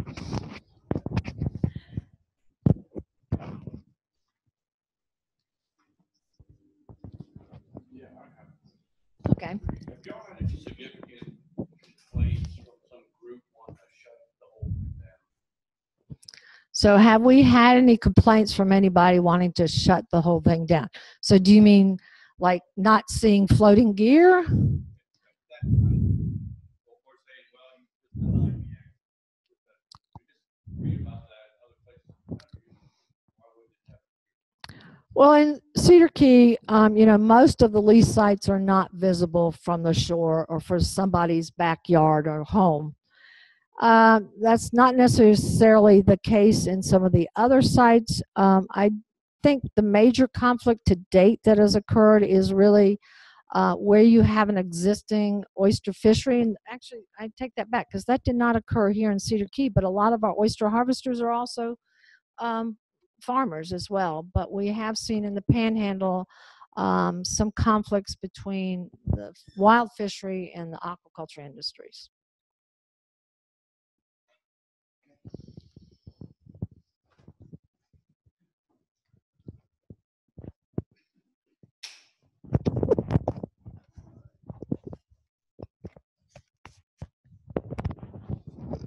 Yeah, I have. Okay. Have y'all had any significant complaints from some group wanting to shut the whole thing down? So have we had any complaints from anybody wanting to shut the whole thing down? So do you mean like not seeing floating gear? That kind of, or saying, well, you just denied me access. We just read about that other places in the country. Why wouldn't it happen? Well, in Cedar Key, you know, most of the lease sites are not visible from the shore or for somebody's backyard or home. That's not necessarily the case in some of the other sites. I think the major conflict to date that has occurred is really where you have an existing oyster fishery. And actually, I take that back because that did not occur here in Cedar Key, but a lot of our oyster harvesters are also farmers as well. But we have seen in the Panhandle some conflicts between the wild fishery and the aquaculture industries.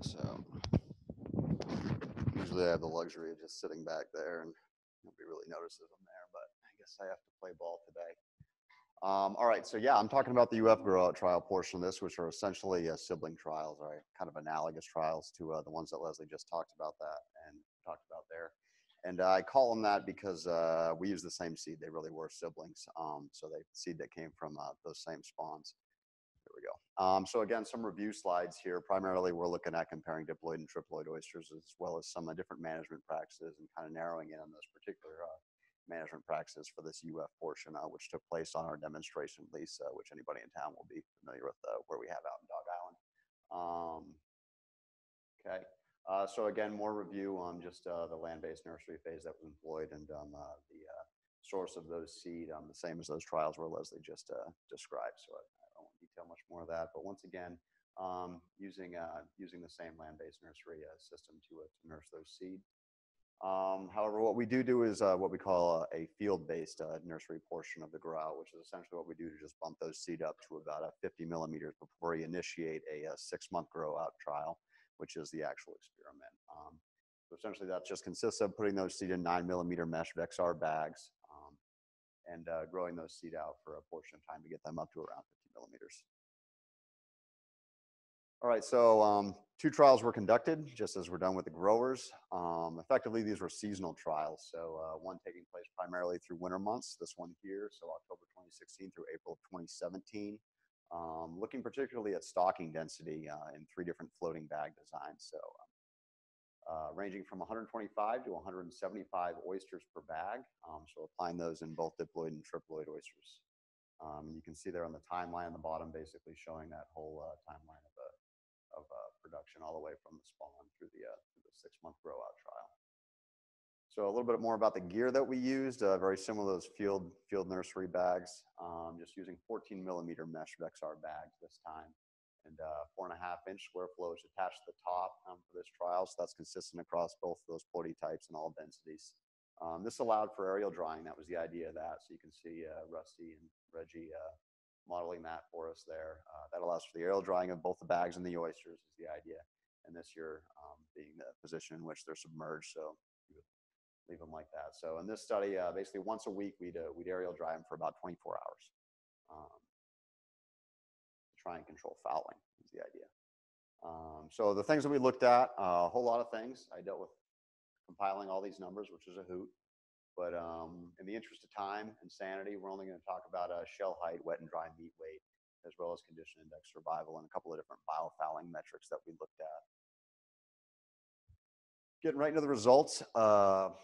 So usually I have the luxury of just sitting back there and nobody really notices I'm there, but I guess I have to play ball today. All right, so yeah, I'm talking about the UF grow out trial portion of this, which are essentially sibling trials, or kind of analogous trials to the ones that Leslie just talked about there. And I call them that because we use the same seed. They really were siblings. So they seed that came from those same spawns. There we go. So again, some review slides here. Primarily, we're looking at comparing diploid and triploid oysters, as well as some different management practices and kind of narrowing in on those particular management practices for this UF portion, which took place on our demonstration lease, which anybody in town will be familiar with, where we have out in Dog Island. Okay. So again, more review on just the land-based nursery phase that was employed, and the source of those seed, the same as those trials where Leslie just described. So I don't want to detail much more of that. But once again, using the same land-based nursery system to nurse those seed. However, what we do is what we call a field-based nursery portion of the grow, which is essentially what we do to just bump those seed up to about 50 millimeters before we initiate a 6-month grow out trial, which is the actual experiment. So essentially that just consists of putting those seed in 9mm mesh Vexar bags and growing those seed out for a portion of time to get them up to around 50 millimeters. All right, so 2 trials were conducted just as we're done with the growers. Effectively, these were seasonal trials. So one taking place primarily through winter months, this one here, so October 2016 through April of 2017. Looking particularly at stocking density in 3 different floating bag designs. So ranging from 125 to 175 oysters per bag. So applying those in both diploid and triploid oysters. You can see there on the timeline on the bottom, basically showing that whole timeline of production all the way from the spawn through the 6-month grow out trial. So a little bit more about the gear that we used, very similar to those field nursery bags, just using 14mm mesh Vexar bags this time, and 4.5-inch square flows attached to the top for this trial. So that's consistent across both of those Ploidy types and all densities. This allowed for aerial drying. That was the idea of that. So you can see Rusty and Reggie modeling that for us there. That allows for the aerial drying of both the bags and the oysters is the idea. And this year being the position in which they're submerged. So you would leave them like that. So in this study, basically once a week, we'd aerial dry them for about 24 hours. To try and control fouling is the idea. So the things that we looked at, a whole lot of things. I dealt with compiling all these numbers, which is a hoot. But in the interest of time and sanity, we're only going to talk about shell height, wet and dry meat weight, as well as condition index survival, and a couple of different biofouling metrics that we looked at. Getting right into the results,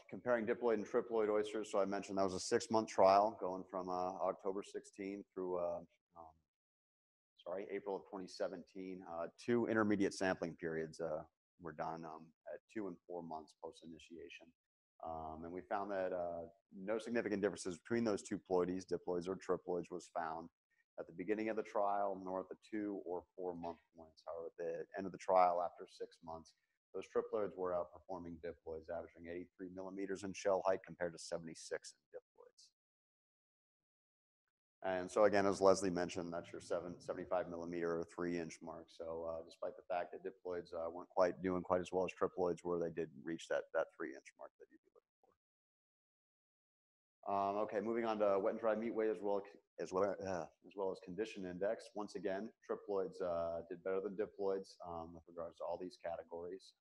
comparing diploid and triploid oysters. So I mentioned that was a 6-month trial going from October 16 through April of 2017, 2 intermediate sampling periods were done at 2 and 4 months post-initiation. And we found that no significant differences between those two ploidies, diploids or triploids, was found at the beginning of the trial, nor at the 2 or 4 month points. However, at the end of the trial, after 6 months, those triploids were outperforming diploids, averaging 83 millimeters in shell height compared to 76 in diploids. And so again, as Leslie mentioned, that's your 75 millimeter or 3-inch mark. So despite the fact that diploids weren't quite doing quite as well as triploids were, they did reach that 3-inch mark that you'd be looking for. Okay, moving on to wet and dry meat weight as well as condition index. Once again, triploids did better than diploids with regards to all these categories.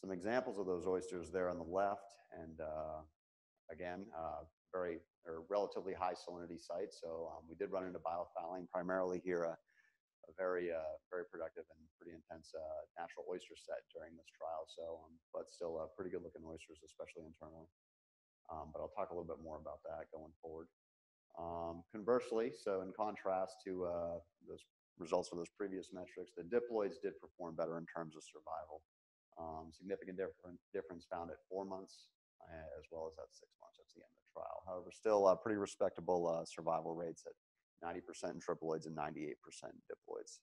Some examples of those oysters there on the left, and again, relatively high salinity sites. So we did run into biofouling primarily here, a very productive and pretty intense natural oyster set during this trial. So, but still pretty good looking oysters, especially internally. But I'll talk a little bit more about that going forward. Conversely, so in contrast to those results for those previous metrics, the diploids did perform better in terms of survival. Significant difference found at 4 months as well as at 6 months. That's the end of the trial. However, still pretty respectable survival rates at 90% in triploids and 98% in diploids.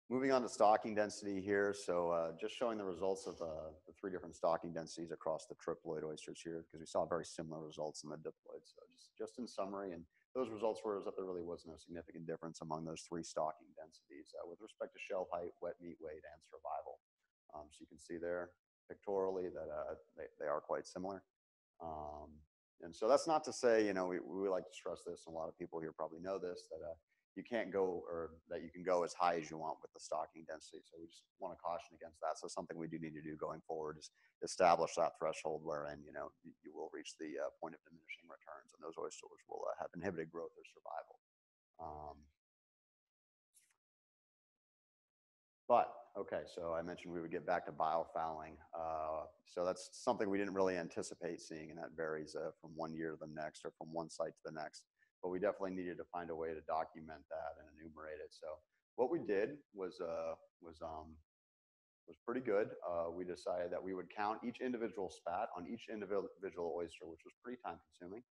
Moving on to stocking density here. So just showing the results of the 3 different stocking densities across the triploid oysters here, because we saw very similar results in the diploids. So just in summary, and those results were that there really was no significant difference among those 3 stocking densities with respect to shell height, wet meat weight, and survival. So you can see there pictorially that they are quite similar. And so that's not to say, you know, we like to stress this, and a lot of people here probably know this, that you can't go, or that you can go as high as you want with the stocking density. So we just want to caution against that. So something we do need to do going forward is establish that threshold wherein, you know, you will reach the point of diminishing returns, and those oysters will have inhibited growth or survival. Okay, so I mentioned we would get back to biofouling. So that's something we didn't really anticipate seeing, and that varies from one year to the next or from one site to the next. But we definitely needed to find a way to document that and enumerate it. So what we did was pretty good. We decided that we would count each individual spat on each individual oyster, which was pretty time consuming.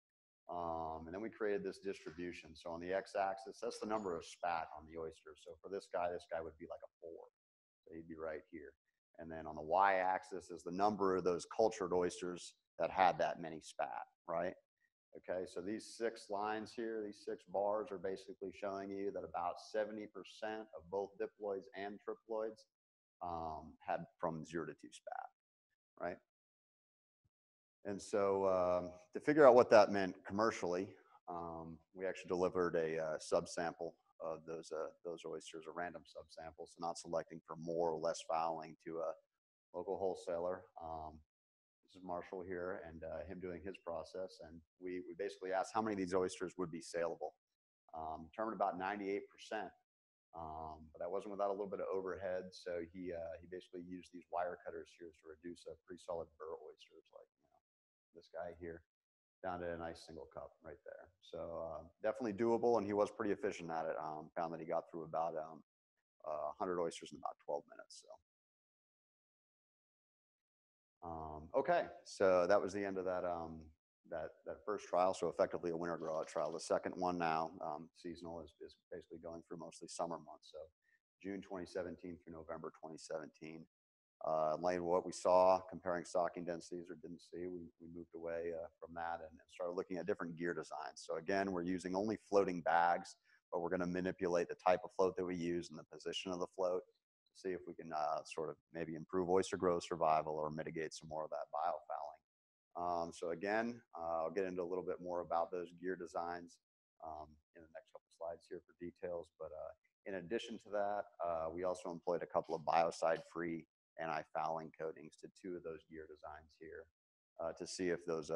And then we created this distribution. So on the x-axis, that's the number of spat on the oyster. So for this guy would be like a 4. So he'd be right here. And then on the y-axis is the number of those cultured oysters that had that many spat, right? Okay, so these 6 lines here, these 6 bars are basically showing you that about 70% of both diploids and triploids had from 0 to 2 spat, right? And so to figure out what that meant commercially, we actually delivered a subsample of those oysters, a random subsample, so not selecting for more or less fouling, to a local wholesaler. This is Marshall here, and him doing his process. And we basically asked how many of these oysters would be saleable. Determined about 98%, but that wasn't without a little bit of overhead. So he basically used these wire cutters here to reduce a pretty solid burr oysters, like, you know, this guy here, down to a nice single cup right there. So definitely doable, and he was pretty efficient at it. Found that he got through about 100 oysters in about 12 minutes. So. Okay, so that was the end of that that first trial. So effectively a winter grow out trial. The second one now, seasonal, is basically going through mostly summer months. So June 2017 through November 2017. Like what we saw, comparing stocking densities or didn't see, we moved away from that and started looking at different gear designs. So again, we're using only floating bags, but we're going to manipulate the type of float that we use and the position of the float to see if we can sort of maybe improve oyster growth, survival, or mitigate some more of that biofouling. So again, I'll get into a little bit more about those gear designs in the next couple slides here for details. But in addition to that, we also employed a couple of biocide-free anti-fouling coatings to 2 of those gear designs here to see if those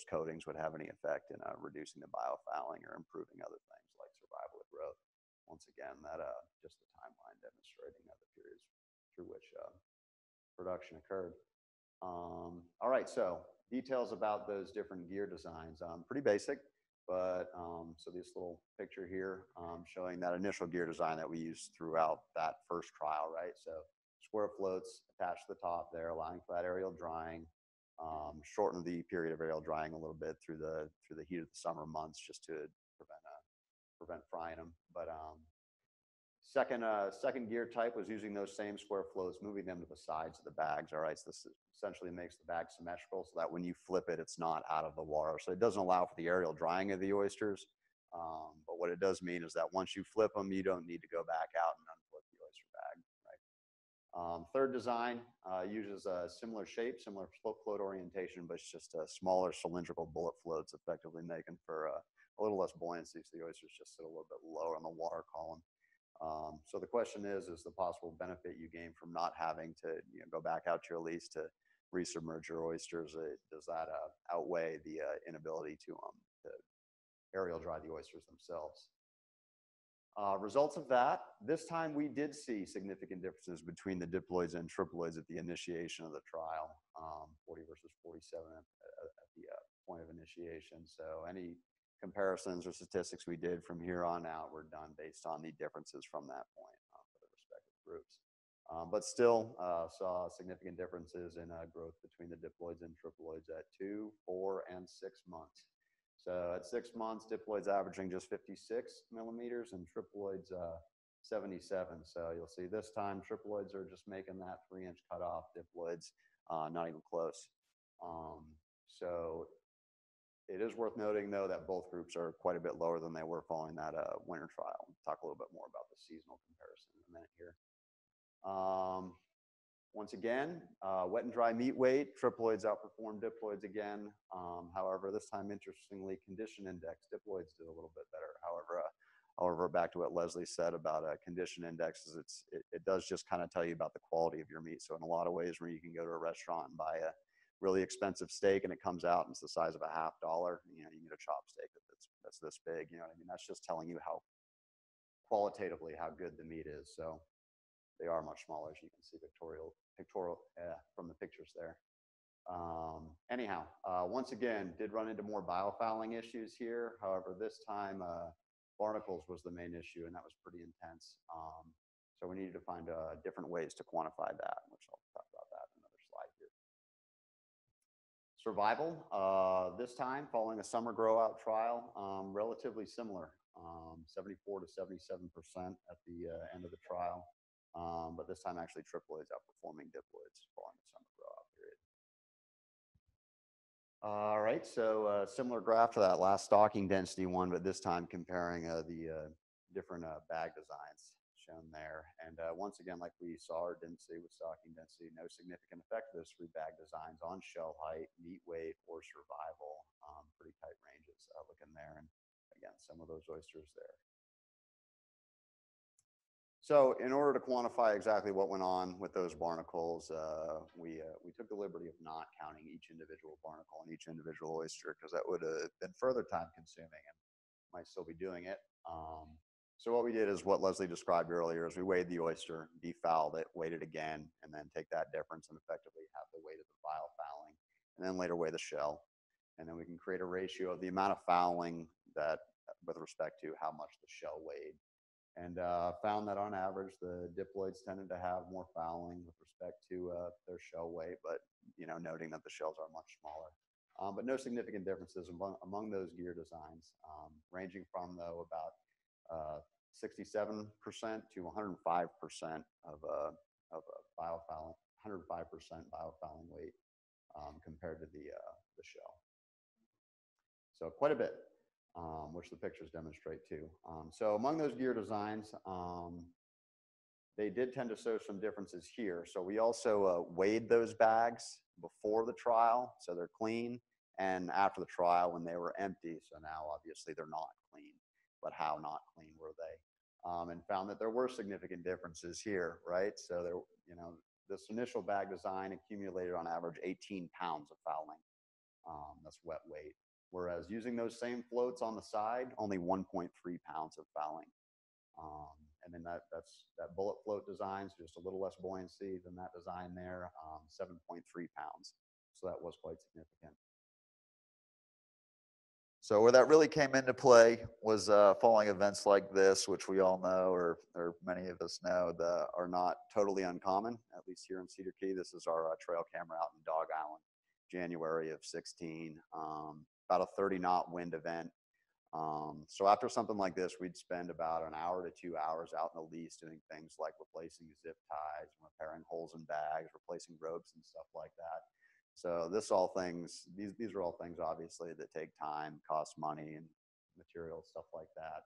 coatings would have any effect in reducing the biofouling or improving other things like survival or growth. Once again, that just the timeline demonstrating the periods through which production occurred. All right, so details about those different gear designs. Pretty basic. But so this little picture here showing that initial gear design that we used throughout that first trial, right? So square floats attached to the top there, allowing for that aerial drying. Shorten the period of aerial drying a little bit through the heat of the summer months, just to prevent frying them. But second gear type was using those same square floats, moving them to the sides of the bags. All right, so this essentially makes the bag symmetrical so that when you flip it, it's not out of the water. So it doesn't allow for the aerial drying of the oysters. But what it does mean is that once you flip them, you don't need to go back out and unflip the oyster bag. Right. Third design uses a similar shape, similar float orientation, but it's just a smaller cylindrical bullet floats, effectively making for a little less buoyancy, so the oysters just sit a little bit lower on the water column. So the question is the possible benefit you gain from not having to go back out to your lease to resubmerge your oysters, does that outweigh the inability to aerial dry the oysters themselves? Results of that, this time we did see significant differences between the diploids and triploids at the initiation of the trial, 40 versus 47 at the point of initiation. So any comparisons or statistics we did from here on out were done based on the differences from that point for the respective groups. But still saw significant differences in growth between the diploids and triploids at 2, 4, and 6 months. So at 6 months, diploids averaging just 56 millimeters and triploids 77. So you'll see this time triploids are just making that 3-inch cutoff, diploids not even close. So it is worth noting, though, that both groups are quite a bit lower than they were following that winter trial. We'll talk a little bit more about the seasonal comparison in a minute here. Once again, wet and dry meat weight, triploids outperformed diploids again. However, this time, interestingly, condition index, diploids did a little bit better. However, back to what Leslie said about condition indexes, it does just kind of tell you about the quality of your meat. So in a lot of ways, where you can go to a restaurant and buy a really expensive steak and it comes out and it's the size of a $50, you get a chop steak that's this big. You know what I mean? That's just telling you how qualitatively how good the meat is. So they are much smaller, as you can see pictorial from the pictures there. Anyhow, once again, did run into more biofouling issues here. However, this time barnacles was the main issue, and that was pretty intense. So we needed to find different ways to quantify that, which I'll talk about that in another slide here. Survival, this time following a summer grow-out trial, relatively similar, 74 to 77% at the end of the trial. But this time actually triploids outperforming diploids following the summer grow-out period. All right, so similar graph to that last stocking density one, but this time comparing the different bag designs shown there. And once again, like we saw or didn't see with stocking density, no significant effect of those 3 bag designs on shell height, meat weight, or survival. Pretty tight ranges looking there. And again, some of those oysters there. So in order to quantify exactly what went on with those barnacles, we took the liberty of not counting each individual barnacle and each individual oyster, because that would have been further time consuming and might still be doing it. So what we did is what Leslie described earlier, is we weighed the oyster, defouled it, weighed it again, and then take that difference and effectively have the weight of the biofouling, and then later weigh the shell. And then we can create a ratio of the amount of fouling that with respect to how much the shell weighed. And found that on average, the diploids tended to have more fouling with respect to their shell weight, but noting that the shells are much smaller. But no significant differences among those gear designs, ranging from, though, about 67% to 105% of biofouling, 105% biofouling weight compared to the shell. So quite a bit. Which the pictures demonstrate too. So among those gear designs, they did tend to show some differences here. So we also weighed those bags before the trial, so they're clean, and after the trial when they were empty. So now obviously they're not clean, but how not clean were they? And found that there were significant differences here, right? So there, this initial bag design accumulated on average 18 pounds of fouling. That's wet weight. Whereas using those same floats on the side, only 1.3 pounds of fouling. And then that bullet float design, so just a little less buoyancy than that design there, 7.3 pounds. So that was quite significant. So where that really came into play was falling events like this, which we all know, or many of us know, are not totally uncommon, at least here in Cedar Key. This is our trail camera out in Dog Island, January of 16, about a 30-knot wind event. So after something like this, we'd spend about an hour to 2 hours out in the lease doing things like replacing zip ties, repairing holes in bags, replacing ropes and stuff like that. So these are all things obviously that take time, cost money, and materials, stuff like that.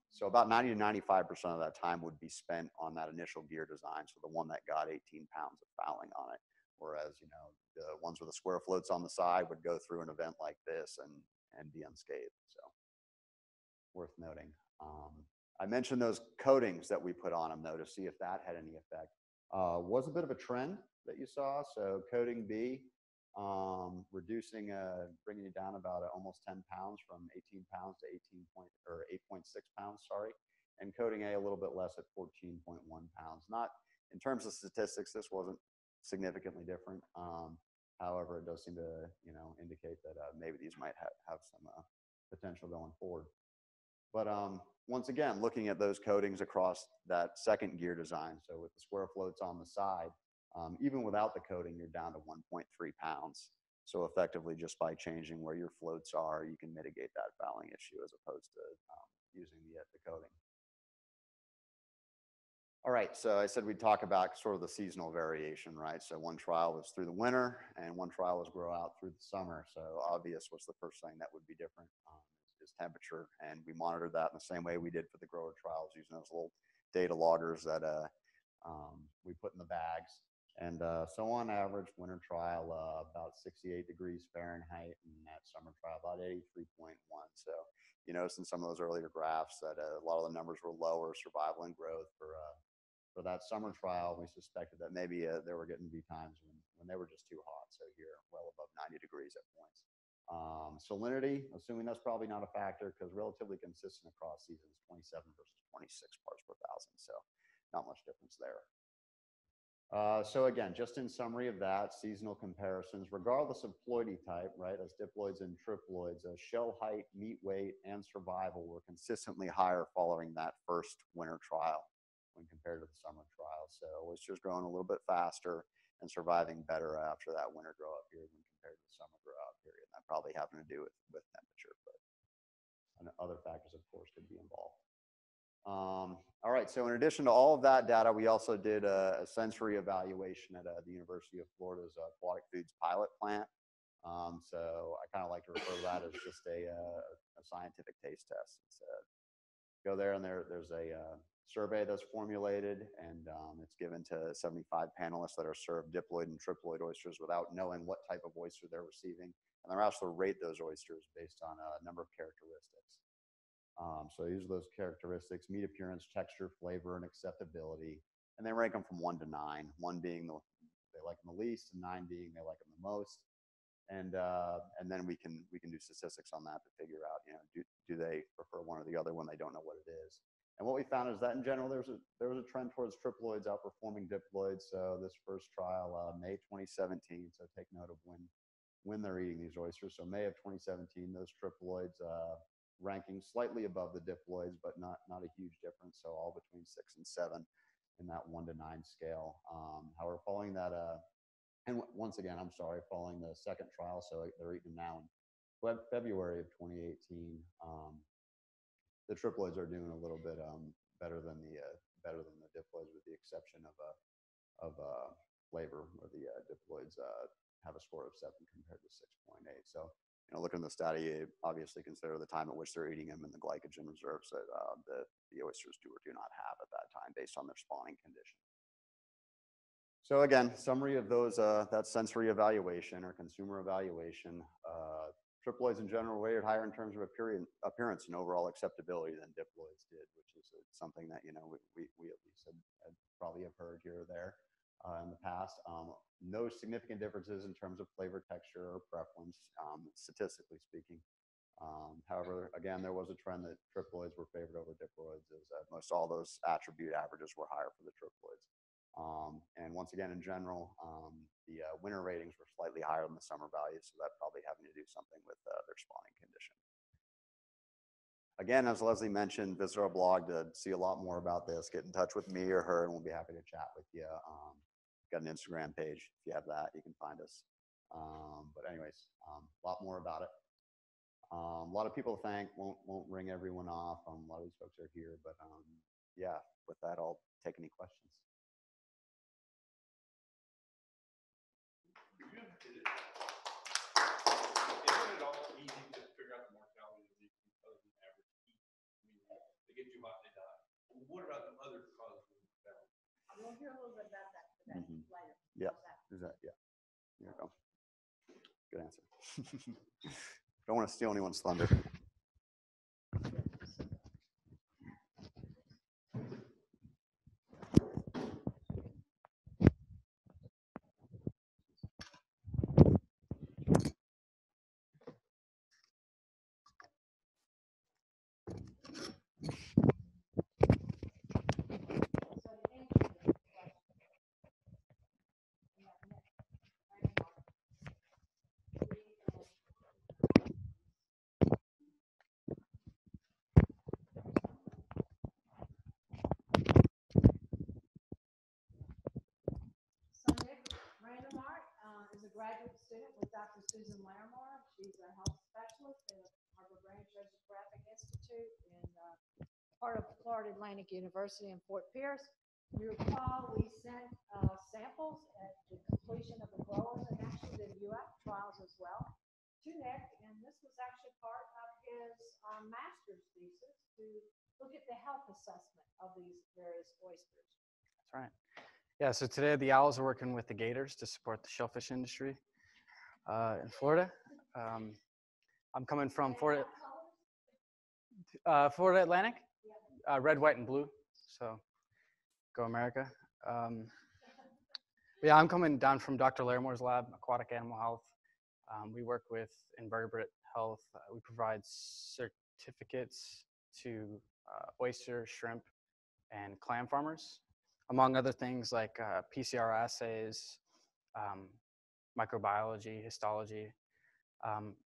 So about 90 to 95% of that time would be spent on that initial gear design, so the one that got 18 pounds of fouling on it. Whereas, you know, the ones with the square floats on the side would go through an event like this and be unscathed. So worth noting. I mentioned those coatings that we put on them though to see if that had any effect. Was a bit of a trend that you saw. So coating B, bringing it down about almost 10 pounds from 18 pounds to 8.6 pounds, sorry. And coating A little bit less at 14.1 pounds. Not in terms of statistics, this wasn't significantly different. However, it does seem to, you know, indicate that maybe these might have some potential going forward. But once again, looking at those coatings across that second gear design, so with the square floats on the side, even without the coating, you're down to 1.3 pounds. So effectively, just by changing where your floats are, you can mitigate that fouling issue as opposed to using the coating. All right, so I said we'd talk about sort of the seasonal variation, right? So one trial was through the winter, and one trial was grow out through the summer. So obvious was the first thing that would be different. Is temperature, and we monitored that in the same way we did for the grower trials, using those little data loggers that we put in the bags. And so on average, winter trial about 68 degrees Fahrenheit, and that summer trial about 83.1. So you notice in some of those earlier graphs that a lot of the numbers were lower, survival and growth for that summer trial. We suspected that maybe there were getting to be times when they were just too hot. So here, well above 90 degrees at points. Salinity, assuming that's probably not a factor, because relatively consistent across seasons, 27 versus 26 parts per thousand. So not much difference there. So again, just in summary of that, seasonal comparisons, regardless of ploidy type, right, as diploids and triploids, shell height, meat weight, and survival were consistently higher following that first winter trial when compared to the summer trial. So oysters growing a little bit faster and surviving better after that winter grow up period when compared to the summer grow out period. And that probably having to do with temperature, but other factors, of course, could be involved. All right, so in addition to all of that data, we also did a sensory evaluation at the University of Florida's Aquatic Foods pilot plant. So I kind of like to refer to that as just a scientific taste test. It's, go there, and there's a survey that's formulated, and it's given to 75 panelists that are served diploid and triploid oysters without knowing what type of oyster they're receiving. And they're asked to rate those oysters based on a number of characteristics. So these are those characteristics: meat appearance, texture, flavor, and acceptability. And they rank them from 1 to 9, 1 being they like them the least, and 9 being they like them the most. And then we can do statistics on that to figure out, you know, do they prefer one or the other when they don't know what it is. And what we found is that in general, there was a trend towards triploids outperforming diploids. So this first trial, May 2017. So take note of when they're eating these oysters. So May of 2017, those triploids ranking slightly above the diploids, but not a huge difference. So all between 6 and 7 in that 1 to 9 scale. However, following that, and once again, I'm sorry, following the second trial, so they're eating now in February of 2018. The triploids are doing a little bit better than the diploids, with the exception of flavor, where the diploids have a score of 7 compared to 6.8. So, you know, looking at the study, you obviously consider the time at which they're eating them and the glycogen reserves that the oysters do or do not have at that time based on their spawning condition. So again, summary of those, that sensory evaluation or consumer evaluation. Triploids in general rated higher in terms of appearance and overall acceptability than diploids did, which is something that, you know, we at least had probably have heard here or there in the past. No significant differences in terms of flavor, texture, or preference, statistically speaking. However, again, there was a trend that triploids were favored over diploids, as most all those attribute averages were higher for the triploids. And once again, in general, the winter ratings were slightly higher than the summer values, so that probably having to do something with their spawning condition. again, as Leslie mentioned, visit our blog to see a lot more about this. Get in touch with me or her, and we'll be happy to chat with you. Got an Instagram page. If you have that, you can find us. But anyways, a lot more about it. A lot of people thank, won't ring everyone off. A lot of these folks are here, but yeah, with that, I'll take any questions. Isn't it all easy to figure out the mortality of these because of the average heat? I mean, they get too hot, they die. Well, what about the other causes of mortality? We'll hear a little bit about that today later. Yeah. Is that, yeah. There you go. Good answer. Don't want to steal anyone's thunder. Is a graduate student with Dr. Susan Larimore. She's a health specialist at Harbor Branch Oceanographic Institute and part of Florida Atlantic University in Fort Pierce. You recall we sent samples at the completion of the growers and actually the UF trials as well to Nick, and this was actually part of his master's thesis to look at the health assessment of these various oysters. That's right. Yeah, so today the owls are working with the gators to support the shellfish industry in Florida. I'm coming from Florida Atlantic, red, white, and blue. So go America. Yeah, I'm coming down from Dr. Larimore's lab, aquatic animal health. We work with invertebrate health. We provide certificates to oyster, shrimp, and clam farmers, among other things like PCR assays, microbiology, histology.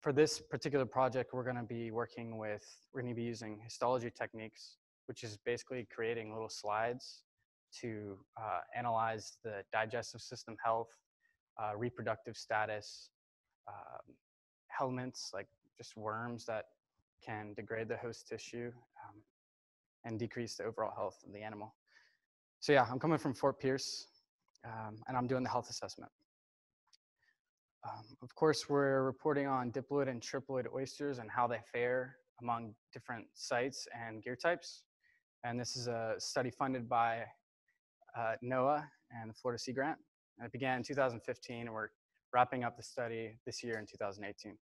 For this particular project, we're going to be using histology techniques, which is basically creating little slides to analyze the digestive system health, reproductive status, helminths, like just worms that can degrade the host tissue and decrease the overall health of the animal. So yeah, I'm coming from Fort Pierce, and I'm doing the health assessment. Of course, we're reporting on diploid and triploid oysters and how they fare among different sites and gear types. And this is a study funded by NOAA and the Florida Sea Grant. And it began in 2015, and we're wrapping up the study this year in 2018.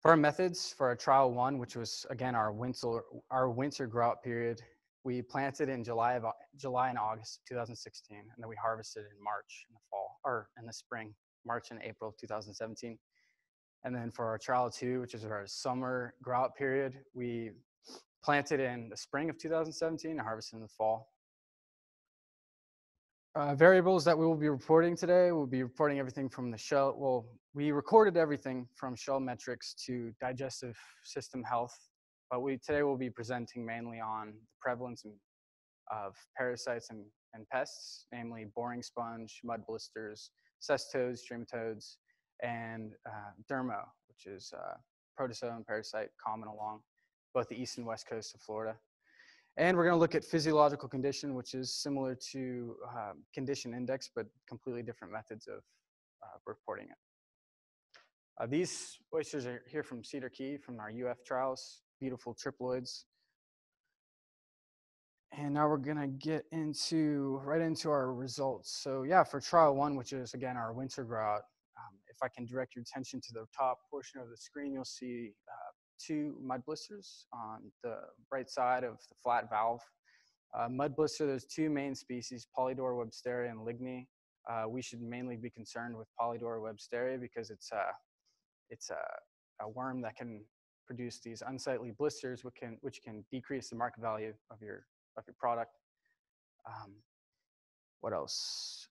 For our methods, for our trial one, which was again our winter grow-out period, we planted in July and August of 2016, and then we harvested in March in the fall, or in the spring, March and April of 2017. And then for our trial two, which is our summer grow-out period, we planted in the spring of 2017 and harvested in the fall. Variables that we will be reporting today, we'll be reporting everything from the shell. Well, we recorded everything from shell metrics to digestive system health, but today we'll be presenting mainly on the prevalence of parasites and pests, namely boring sponge, mud blisters, cestodes, trematodes, and dermo, which is protozoan parasite common along both the east and west coast of Florida. And we're going to look at physiological condition, which is similar to condition index, but completely different methods of reporting it. These oysters are here from Cedar Key from our UF trials, beautiful triploids. And now we're going to get right into our results. So yeah, for trial one, which is again our winter grow-out, if I can direct your attention to the top portion of the screen, you'll see two mud blisters on the right side of the flat valve. Mud blister, there's two main species, Polydora websteria and Ligni. We should mainly be concerned with Polydora websteria because it's a worm that can produce these unsightly blisters, which can decrease the market value of your product. What else?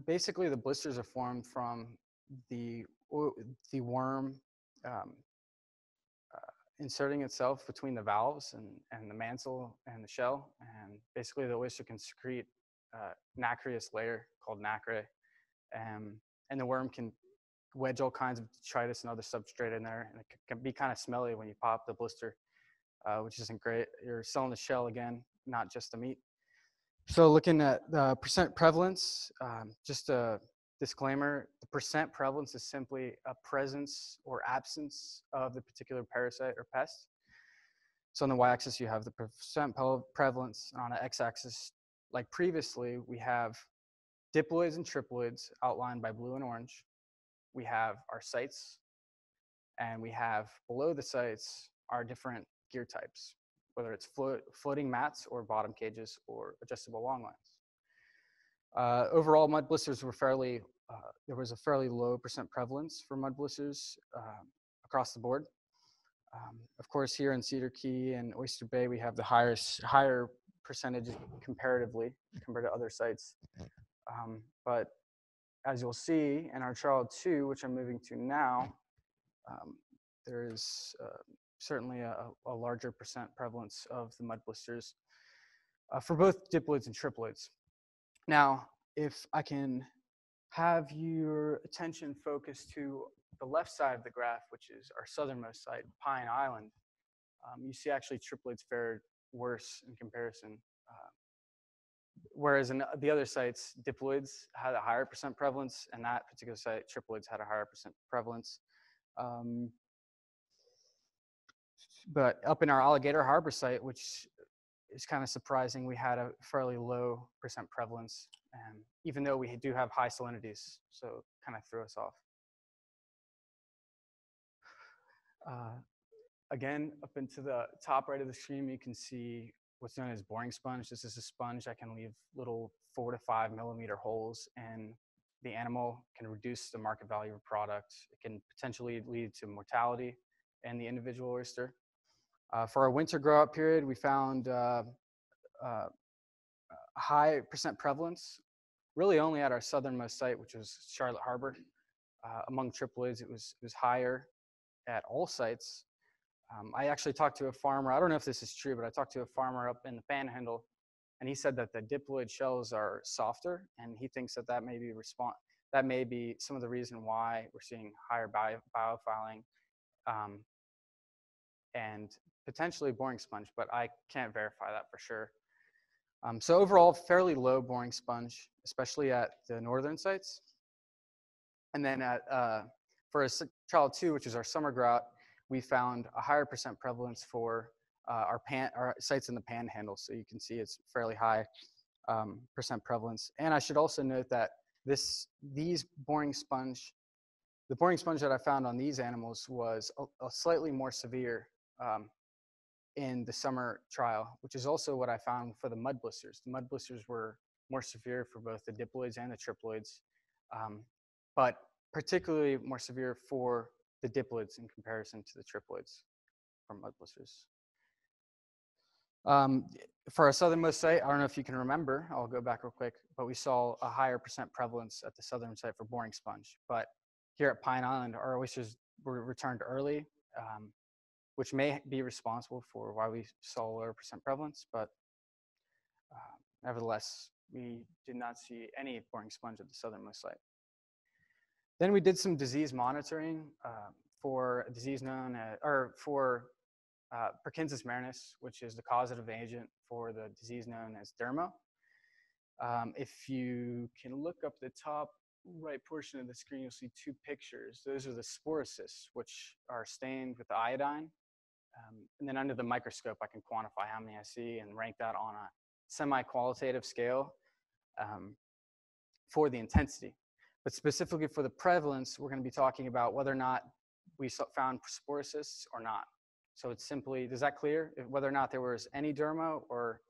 Basically, the blisters are formed from the worm inserting itself between the valves and the mantle and the shell. And basically the oyster can secrete nacreous layer called nacre. And the worm can wedge all kinds of detritus and other substrate in there. And it can be kind of smelly when you pop the blister, which isn't great. You're selling the shell again, not just the meat. So looking at the percent prevalence, just a disclaimer, the percent prevalence is simply a presence or absence of the particular parasite or pest. So on the y-axis, you have the percent prevalence. And on the x-axis, like previously, we have diploids and triploids outlined by blue and orange. We have our sites, and we have below the sites our different gear types, whether it's floating mats or bottom cages or adjustable long lines. Overall, mud blisters were there was a fairly low percent prevalence for mud blisters across the board. Of course, here in Cedar Key and Oyster Bay, we have the higher percentage comparatively compared to other sites. But as you'll see in our trial 2, which I'm moving to now, there is certainly a larger percent prevalence of the mud blisters for both diploids and triploids. Now, if I can have your attention focused to the left side of the graph, which is our southernmost site, Pine Island, you see actually triploids fared worse in comparison. Whereas in the other sites, diploids had a higher percent prevalence, and that particular site, triploids, had a higher percent prevalence. But up in our Alligator Harbor site, which is kind of surprising, we had a fairly low percent prevalence, even though we do have high salinities, so kind of threw us off. Again, up into the top right of the screen, you can see what's known as boring sponge. This is a sponge that can leave little 4 to 5 millimeter holes in the animal, can reduce the market value of a product. It can potentially lead to mortality in the individual oyster. For our winter grow out period, we found high percent prevalence, really only at our southernmost site, which was Charlotte Harbor. Among triploids, it was higher at all sites. I actually talked to a farmer. I don't know if this is true, but I talked to a farmer up in the Panhandle, and he said that the diploid shells are softer, and he thinks that that may be some of the reason why we're seeing higher biofouling and potentially boring sponge, but I can't verify that for sure. So overall, fairly low boring sponge, especially at the northern sites. And then for trial 2, which is our summer grout, we found a higher percent prevalence for our sites in the Panhandle. So you can see it's fairly high percent prevalence. And I should also note that the boring sponge that I found on these animals was a slightly more severe in the summer trial, which is also what I found for the mud blisters. The mud blisters were more severe for both the diploids and the triploids, but particularly more severe for the diploids in comparison to the triploids from mud blisters. For our southernmost site, I don't know if you can remember, I'll go back real quick, but we saw a higher percent prevalence at the southern site for boring sponge. But here at Pine Island, our oysters were returned early, which may be responsible for why we saw a lower percent prevalence, but nevertheless, we did not see any boring sponge at the southernmost site. Then we did some disease monitoring for a disease known as, for Perkinsus marinus, which is the causative agent for the disease known as dermo. If you can look up the top right portion of the screen, you'll see 2 pictures. Those are the sporocysts, which are stained with the iodine. And then under the microscope, I can quantify how many I see and rank that on a semi-qualitative scale for the intensity. But specifically for the prevalence, we're going to be talking about whether or not we found sporocysts or not. So it's simply, is that clear? Whether or not there was any dermo or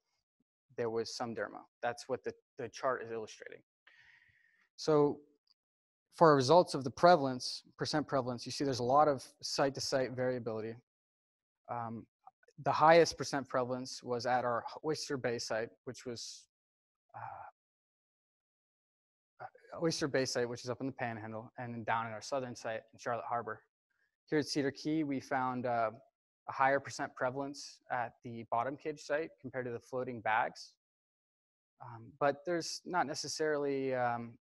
there was some dermo. That's what the chart is illustrating. So for our results of the prevalence, percent prevalence, you see there's a lot of site-to-site variability. The highest percent prevalence was at our Oyster Bay site, which was which is up in the Panhandle, and then down at our southern site in Charlotte Harbor. Here at Cedar Key, we found a a higher percent prevalence at the bottom cage site compared to the floating bags. But there's not necessarily,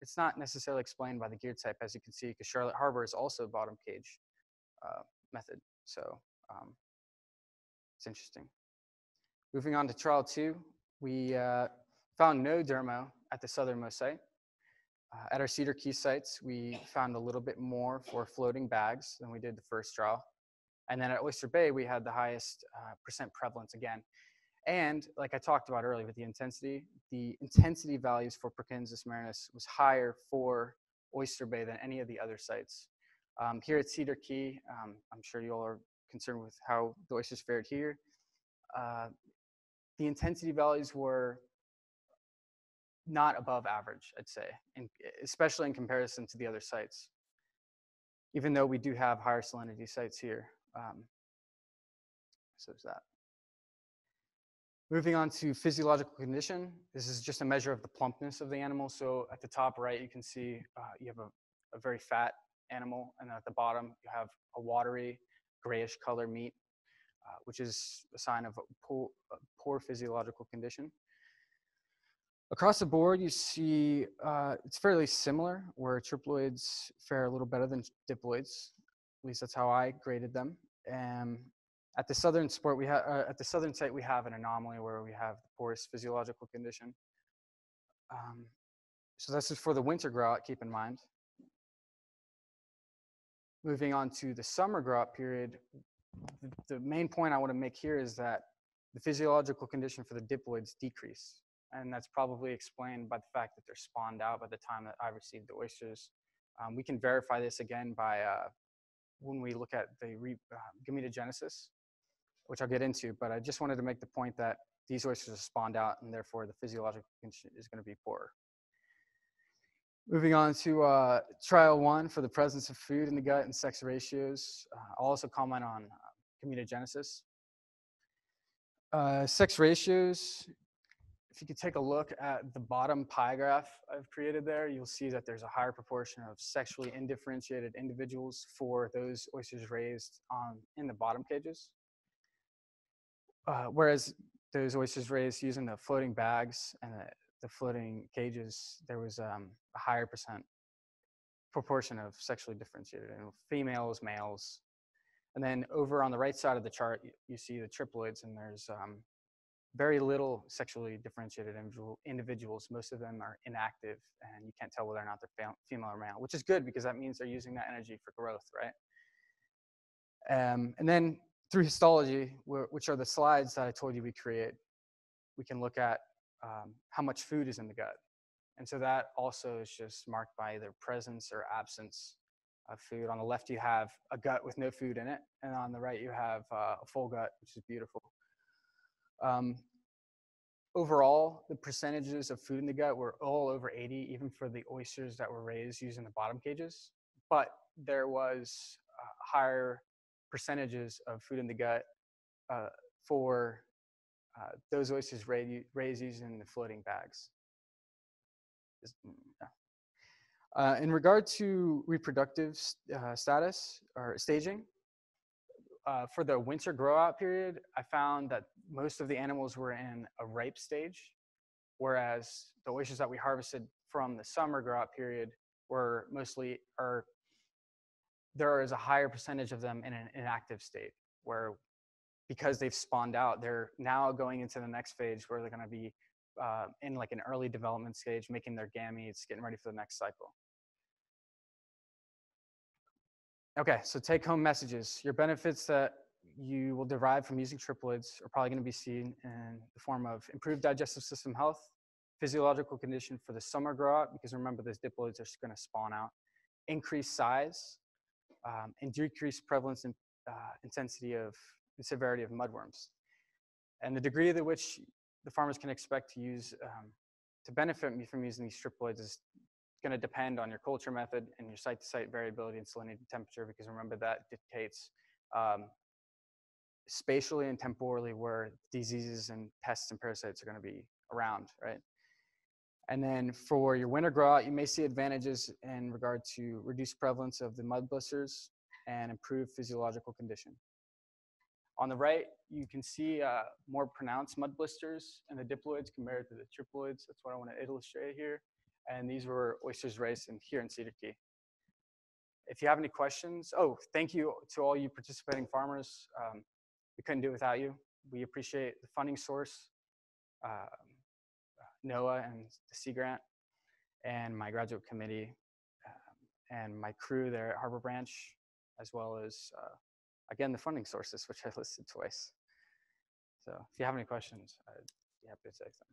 it's not necessarily explained by the gear type, as you can see, because Charlotte Harbor is also bottom cage method. So it's interesting. Moving on to trial 2, we found no dermo at the southernmost site. At our Cedar Key sites, we found a little bit more for floating bags than we did the first trial. And then at Oyster Bay, we had the highest percent prevalence again. And like I talked about earlier with the intensity values for Perkinsus marinus was higher for Oyster Bay than any of the other sites. Here at Cedar Key, I'm sure you all are concerned with how the oysters fared here. The intensity values were not above average, I'd say, and especially in comparison to the other sites, even though we do have higher salinity sites here. So there's that. Moving on to physiological condition. This is just a measure of the plumpness of the animal. So at the top right, you can see you have a very fat animal, and at the bottom, you have a watery, grayish color meat, which is a sign of a poor physiological condition. Across the board, you see it's fairly similar, where Triploids fare a little better than Diploids. At least that's how I graded them. At the southern site, we have an anomaly where we have the poorest physiological condition. So this is for the winter grow-out, keep in mind. Moving on to the summer grow-out period, the main point I want to make here is that the physiological condition for the Diploids decrease. And that's probably explained by the fact that they're spawned out by the time that I received the oysters. We can verify this again by when we look at the gametogenesis, which I'll get into, but I just wanted to make the point that these oysters are spawned out, and therefore the physiological condition is going to be poorer. Moving on to trial 1 for the presence of food in the gut and sex ratios. I'll also comment on gametogenesis. Sex ratios, if you could take a look at the bottom pie graph I've created there, you'll see that there's a higher proportion of sexually indifferentiated individuals for those oysters raised in the bottom cages. Whereas those oysters raised using the floating bags and the floating cages, there was a higher proportion of sexually differentiated, and females, males. And then over on the right side of the chart, you see the triploids, and there's very little sexually differentiated individuals. Most of them are inactive, and you can't tell whether or not they're female or male, which is good because that means they're using that energy for growth, right? And then through histology, which are the slides that I told you we create, we can look at how much food is in the gut. And so that also is just marked by either presence or absence of food. On the left, you have a gut with no food in it, and on the right, you have a full gut, which is beautiful. Overall, the percentages of food in the gut were all over 80, even for the oysters that were raised using the bottom cages. But there was higher percentages of food in the gut for those oysters raised using the floating bags. In regard to reproductive status or staging, for the winter grow-out period, I found that most of the animals were in a ripe stage, whereas the oysters that we harvested from the summer grow-out period were mostly, there is a higher percentage of them in an inactive state, where because they've spawned out, they're now going into the next phase where they're going to be in like an early development stage, making their gametes, getting ready for the next cycle. Okay, so take-home messages. Your benefits that you will derive from using triploids are probably going to be seen in the form of improved digestive system health, physiological condition for the summer grow-out, because remember, those diploids are going to spawn out, increased size, and decreased prevalence and intensity of and severity of mudworms. And the degree to which the farmers can expect to use to benefit from using these triploids is going to depend on your culture method and your site-to-site variability and salinity temperature, because remember that dictates spatially and temporally where diseases and pests and parasites are going to be around, right? And then for your winter grow-out, you may see advantages in regard to reduced prevalence of the mud blisters and improved physiological condition. On the right, you can see more pronounced mud blisters in the diploids compared to the triploids. That's what I want to illustrate here. And these were oysters raised here in Cedar Key. If you have any questions, oh, thank you to all you participating farmers. We couldn't do it without you. We appreciate the funding source, NOAA and the Sea Grant, and my graduate committee, and my crew there at Harbor Branch, as well as, again, the funding sources, which I listed twice. So if you have any questions, I'd be happy to take them.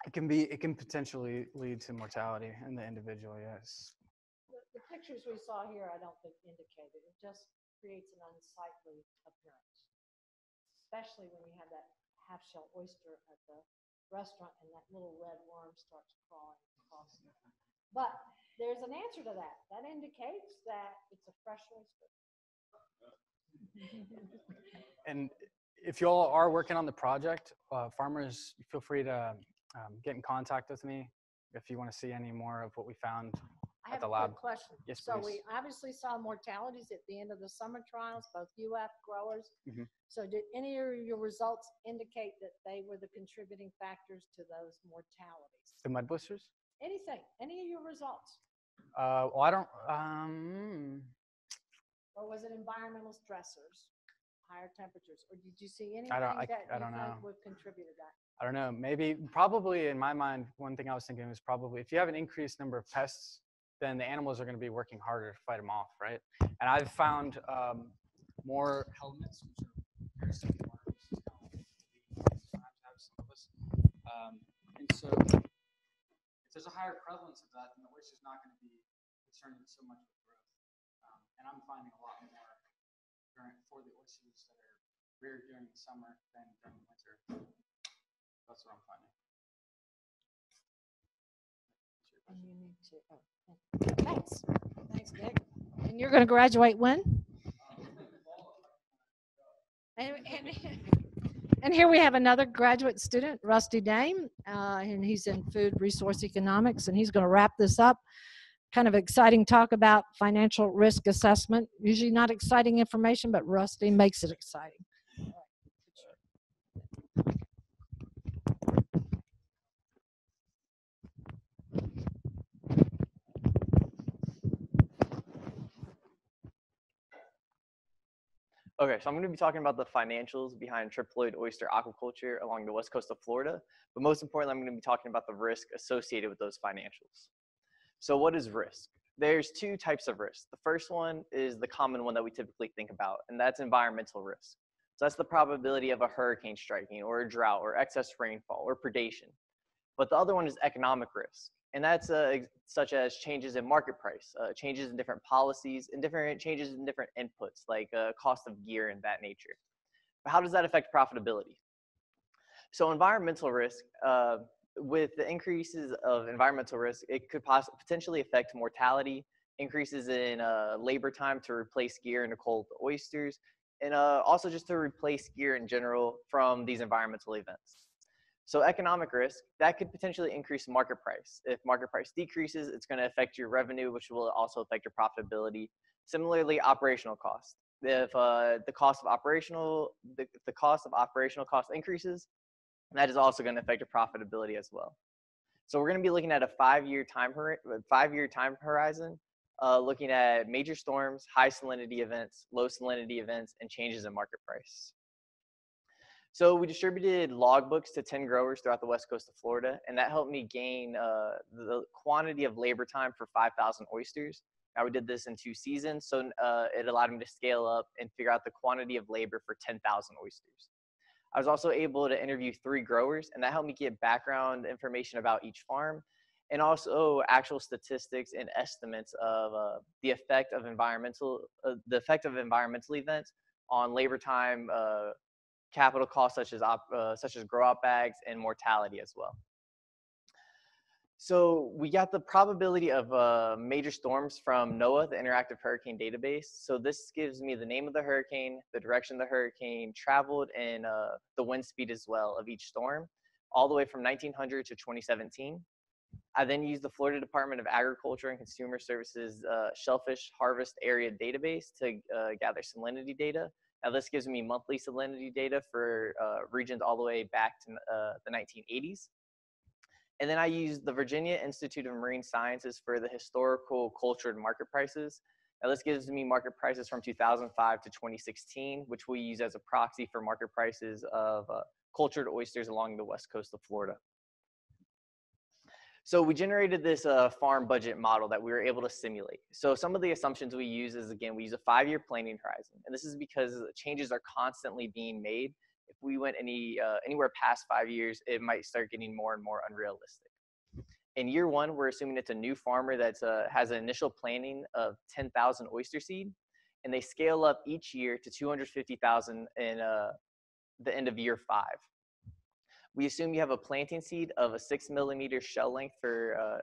It can potentially lead to mortality in the individual, yes. The pictures we saw here, I don't think indicated. It just creates an unsightly appearance, especially when you have that half-shell oyster at the restaurant and that little red worm starts crawling across. But there's an answer to that. That indicates that it's a fresh oyster. And if you all are working on the project, farmers, feel free to get in contact with me if you want to see any more of what we found I at have the a lab. quick question. Yes, So please. we obviously saw mortalities at the end of the summer trials, both UF growers. Mhm. So did any of your results indicate that they were the contributing factors to those mortalities? The mud blisters? Anything, any of your results? Well, I don't, Or was it environmental stressors, higher temperatures? Or did you see anything I that don't you know. think would contribute to that? I don't know, maybe, probably in my mind, one thing I was thinking was probably if you have an increased number of pests, then the animals are going to be working harder to fight them off, right? And I've found more helmets, which are parasitic worms, sometimes have some of us. And so if there's a higher prevalence of that, then the oyster's not going to be concerned so much with growth. And I'm finding a lot more for the oysters that are reared during the summer than during the winter. That's what I'm finding. And you need to, oh, thanks. Thanks, Nick. And you're going to graduate when? And here we have another graduate student, Rusty Dame, and he's in food resource economics, and he's going to wrap this up. Kind of exciting talk about financial risk assessment. Usually not exciting information, but Rusty makes it exciting. Okay, so I'm going to be talking about the financials behind triploid oyster aquaculture along the west coast of Florida. But most importantly, I'm going to be talking about the risk associated with those financials. So what is risk? There's two types of risk. The first one is the common one that we typically think about, and that's environmental risk. So that's the probability of a hurricane striking, or a drought, or excess rainfall, or predation. But the other one is economic risk, and that's such as changes in market price, changes in different policies, and different changes in different inputs, like cost of gear and that nature. But how does that affect profitability? So environmental risk, with the increases of environmental risk, it could potentially affect mortality, increases in labor time to replace gear and to cull the oysters, and also just to replace gear in general from these environmental events. So economic risk, that could potentially increase market price. If market price decreases, it's going to affect your revenue, which will also affect your profitability. Similarly, operational cost. If the cost of operational cost increases, that is also going to affect your profitability as well. So we're going to be looking at a 5-year time horizon, looking at major storms, high salinity events, low salinity events, and changes in market price. So we distributed logbooks to 10 growers throughout the west coast of Florida, and that helped me gain the quantity of labor time for 5,000 oysters. Now we did this in 2 seasons, so it allowed me to scale up and figure out the quantity of labor for 10,000 oysters. I was also able to interview 3 growers, and that helped me get background information about each farm, and also actual statistics and estimates of the effect of environmental events on labor time, capital costs such as grow-out bags, and mortality as well. So we got the probability of major storms from NOAA, the Interactive Hurricane Database. So this gives me the name of the hurricane, the direction the hurricane traveled, and the wind speed as well of each storm, all the way from 1900 to 2017. I then use the Florida Department of Agriculture and Consumer Services Shellfish Harvest Area Database to gather salinity data. Now this gives me monthly salinity data for regions all the way back to the 1980s. And then I use the Virginia Institute of Marine Sciences for the historical cultured market prices. Now this gives me market prices from 2005 to 2016, which we use as a proxy for market prices of cultured oysters along the west coast of Florida. So we generated this farm budget model that we were able to simulate. So some of the assumptions we use is, again, we use a 5-year planning horizon. And this is because changes are constantly being made. If we went anywhere past 5 years, it might start getting more and more unrealistic. In year 1, we're assuming it's a new farmer that has an initial planting of 10,000 oyster seed, and they scale up each year to 250,000 in the end of year 5. We assume you have a planting seed of a 6 millimeter shell length for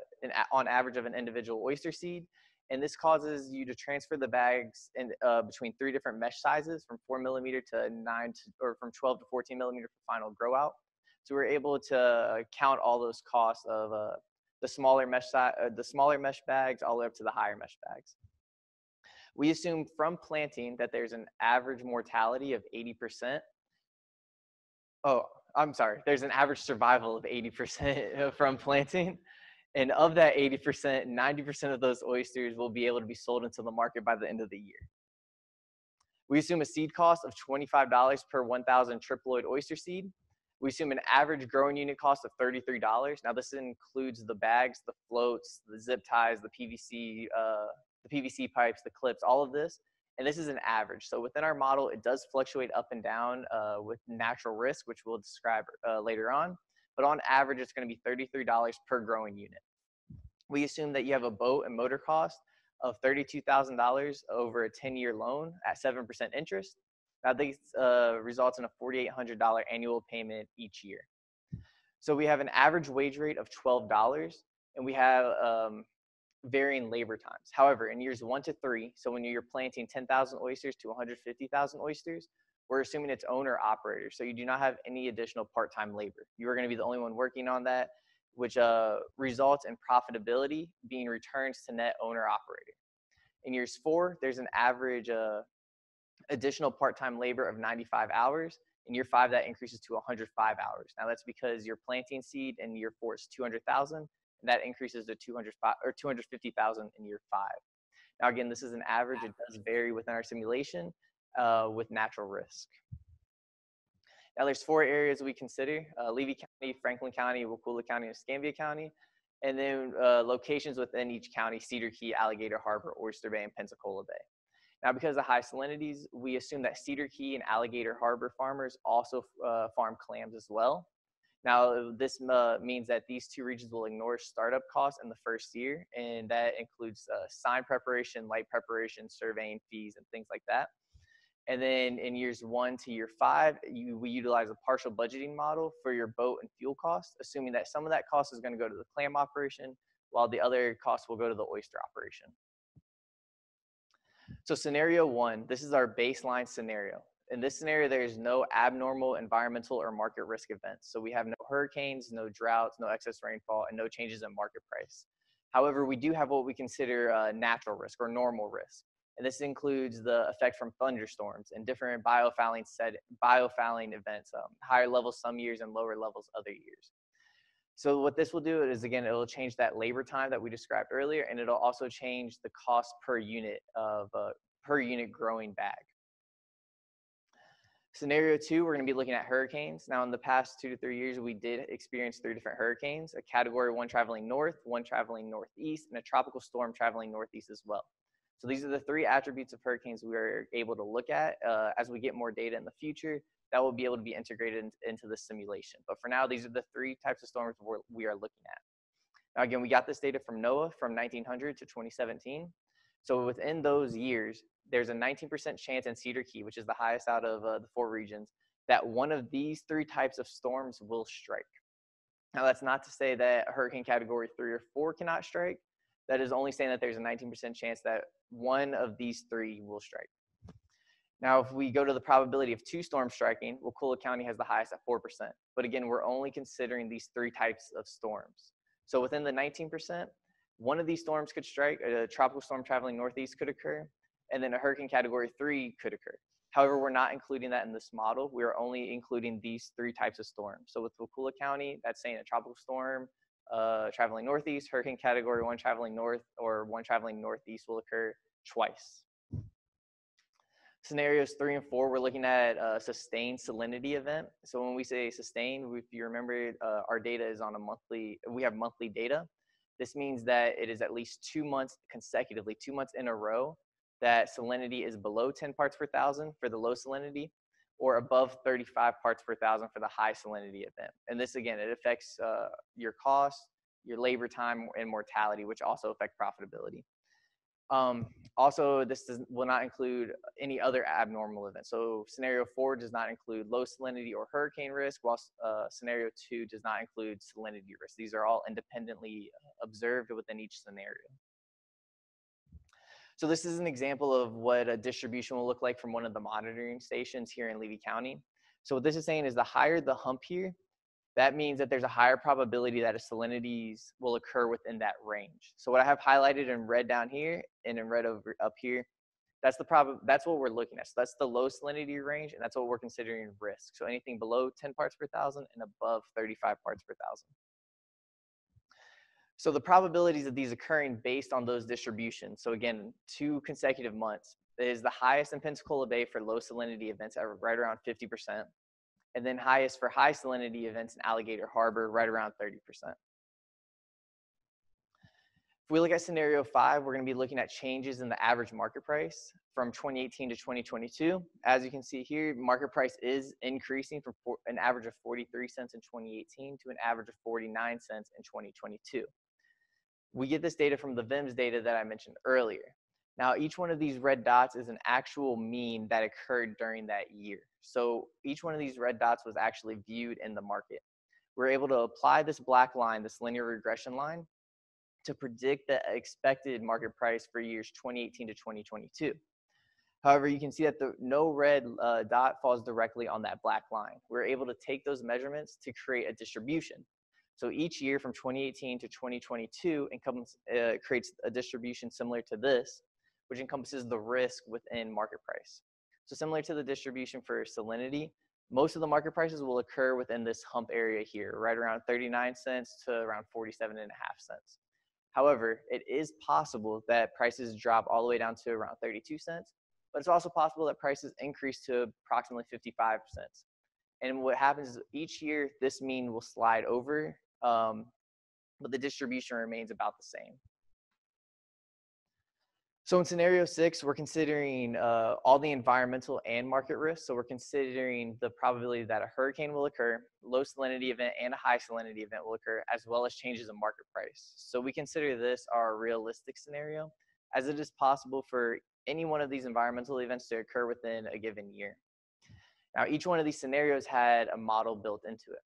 on average of an individual oyster seed, and this causes you to transfer the bags in, between 3 different mesh sizes, from 4 millimeter to 9 or from 12 to 14 millimeter for final grow out. So we're able to count all those costs of the smaller mesh bags all the way up to the higher mesh bags. We assume from planting that there's an average mortality of 80%. Oh, I'm sorry, there's an average survival of 80% from planting. And of that 80%, 90% of those oysters will be able to be sold into the market by the end of the year. We assume a seed cost of $25 per 1,000 triploid oyster seed. We assume an average growing unit cost of $33. Now this includes the bags, the floats, the zip ties, the PVC pipes, the clips, all of this. And this is an average. So within our model, it does fluctuate up and down with natural risk, which we'll describe later on. But on average, it's going to be $33 per growing unit. We assume that you have a boat and motor cost of $32,000 over a 10-year loan at 7% interest. Now this results in a $4,800 annual payment each year. So we have an average wage rate of $12, and we have varying labor times. However, in years 1 to 3, so when you're planting 10,000 oysters to 150,000 oysters, we're assuming it's owner operator. So you do not have any additional part-time labor. You are going to be the only one working on that, which results in profitability being returns to net owner operator. In years 4, there's an average additional part-time labor of 95 hours. In year 5, that increases to 105 hours. Now that's because your planting seed in year 4 is 200,000, and that increases to 250,000 in year 5. Now again, this is an average. It does vary within our simulation with natural risk. Now there's 4 areas we consider: Levy County, Franklin County, Wakulla County, and Escambia County. And then locations within each county: Cedar Key, Alligator Harbor, Oyster Bay, and Pensacola Bay. Now, because of high salinities, we assume that Cedar Key and Alligator Harbor farmers also farm clams as well. Now, this means that these 2 regions will ignore startup costs in the first year, and that includes sign preparation, light preparation, surveying fees, and things like that. And then in years 1 to year 5, we utilize a partial budgeting model for your boat and fuel costs, assuming that some of that cost is going to go to the clam operation, while the other costs will go to the oyster operation. So scenario 1, this is our baseline scenario. In this scenario, there is no abnormal environmental or market risk events. So we have no hurricanes, no droughts, no excess rainfall, and no changes in market price. However, we do have what we consider natural risk or normal risk. And this includes the effect from thunderstorms and different biofouling events, higher levels some years and lower levels other years. So what this will do is, again, it will change that labor time that we described earlier, and it'll also change the cost per unit of growing bag. Scenario 2, we're going to be looking at hurricanes. Now, in the past 2 to 3 years, we did experience 3 different hurricanes: a category 1 traveling north, 1 traveling northeast, and a tropical storm traveling northeast as well. So these are the 3 attributes of hurricanes we are able to look at. As we get more data in the future, that will be able to be integrated into the simulation. But for now, these are the 3 types of storms we are looking at. Now, again, we got this data from NOAA from 1900 to 2017. So within those years, there's a 19% chance in Cedar Key, which is the highest out of the 4 regions, that one of these 3 types of storms will strike. Now, that's not to say that hurricane category 3 or 4 cannot strike. That is only saying that there's a 19% chance that one of these 3 will strike. Now, if we go to the probability of 2 storms striking, Wakulla County has the highest at 4%. But again, we're only considering these 3 types of storms. So within the 19%, one of these storms could strike, a tropical storm traveling northeast could occur, and then a hurricane category 3 could occur. However, we're not including that in this model. We're only including these 3 types of storms. So with Wapula County, that's saying a tropical storm traveling northeast, hurricane category 1 traveling north, or 1 traveling northeast will occur twice. Scenarios 3 and 4, we're looking at a sustained salinity event. So when we say sustained, if you remember, our data is on a monthly, we have monthly data. This means that it is at least 2 months consecutively, 2 months in a row, that salinity is below 10 parts per thousand for the low salinity, or above 35 parts per thousand for the high salinity event. And this, again, it affects your cost, your labor time, and mortality, which also affect profitability. Also, this will not include any other abnormal events. So scenario 4 does not include low salinity or hurricane risk, while scenario 2 does not include salinity risk. These are all independently observed within each scenario. So this is an example of what a distribution will look like from one of the monitoring stations here in Levy County. So what this is saying is the higher the hump here, that means that there's a higher probability that a salinities will occur within that range. So what I have highlighted in red down here and in red over up here, that's what we're looking at. So that's the low salinity range, and that's what we're considering risk. So anything below 10 parts per thousand and above 35 parts per thousand. So the probabilities of these occurring based on those distributions, so again, 2 consecutive months, is the highest in Pensacola Bay for low salinity events at right around 50%, and then highest for high salinity events in Alligator Harbor, right around 30%. If we look at scenario 5, we're going to be looking at changes in the average market price from 2018 to 2022. As you can see here, market price is increasing from an average of 43 cents in 2018 to an average of 49 cents in 2022. We get this data from the VIMS data that I mentioned earlier. Now, each one of these red dots is an actual mean that occurred during that year. So each one of these red dots was actually viewed in the market. We're able to apply this black line, this linear regression line, to predict the expected market price for years 2018 to 2022. However, you can see that no red dot falls directly on that black line. We're able to take those measurements to create a distribution. So each year from 2018 to 2022 creates a distribution similar to this, which encompasses the risk within market price. So similar to the distribution for salinity, most of the market prices will occur within this hump area here, right around 39 cents to around 47.5 cents. However, it is possible that prices drop all the way down to around 32 cents, but it's also possible that prices increase to approximately 55 cents. And what happens is each year, this mean will slide over, but the distribution remains about the same. So in scenario 6, we're considering all the environmental and market risks. So we're considering the probability that a hurricane will occur, low salinity event, and a high salinity event will occur, as well as changes in market price. So we consider this our realistic scenario, as it is possible for any one of these environmental events to occur within a given year. Now, each one of these scenarios had a model built into it.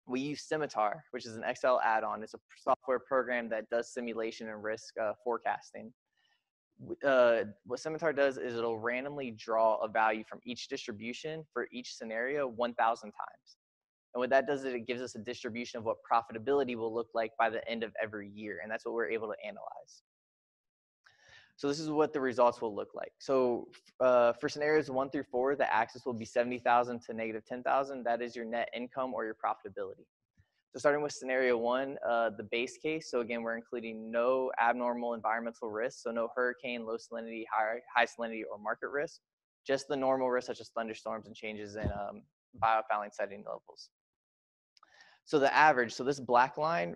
We use Scimitar, which is an Excel add-on. It's a software program that does simulation and risk forecasting. What Scimitar does is it'll randomly draw a value from each distribution for each scenario 1,000 times. And what that does is it gives us a distribution of what profitability will look like by the end of every year. And that's what we're able to analyze. So this is what the results will look like. So for scenarios 1 through 4, the axis will be 70,000 to negative 10,000. That is your net income or your profitability. So starting with scenario 1, the base case. So again, we're including no abnormal environmental risks. So no hurricane, low salinity, high salinity, or market risk. Just the normal risks such as thunderstorms and changes in biofouling setting levels. So the average, so this black line,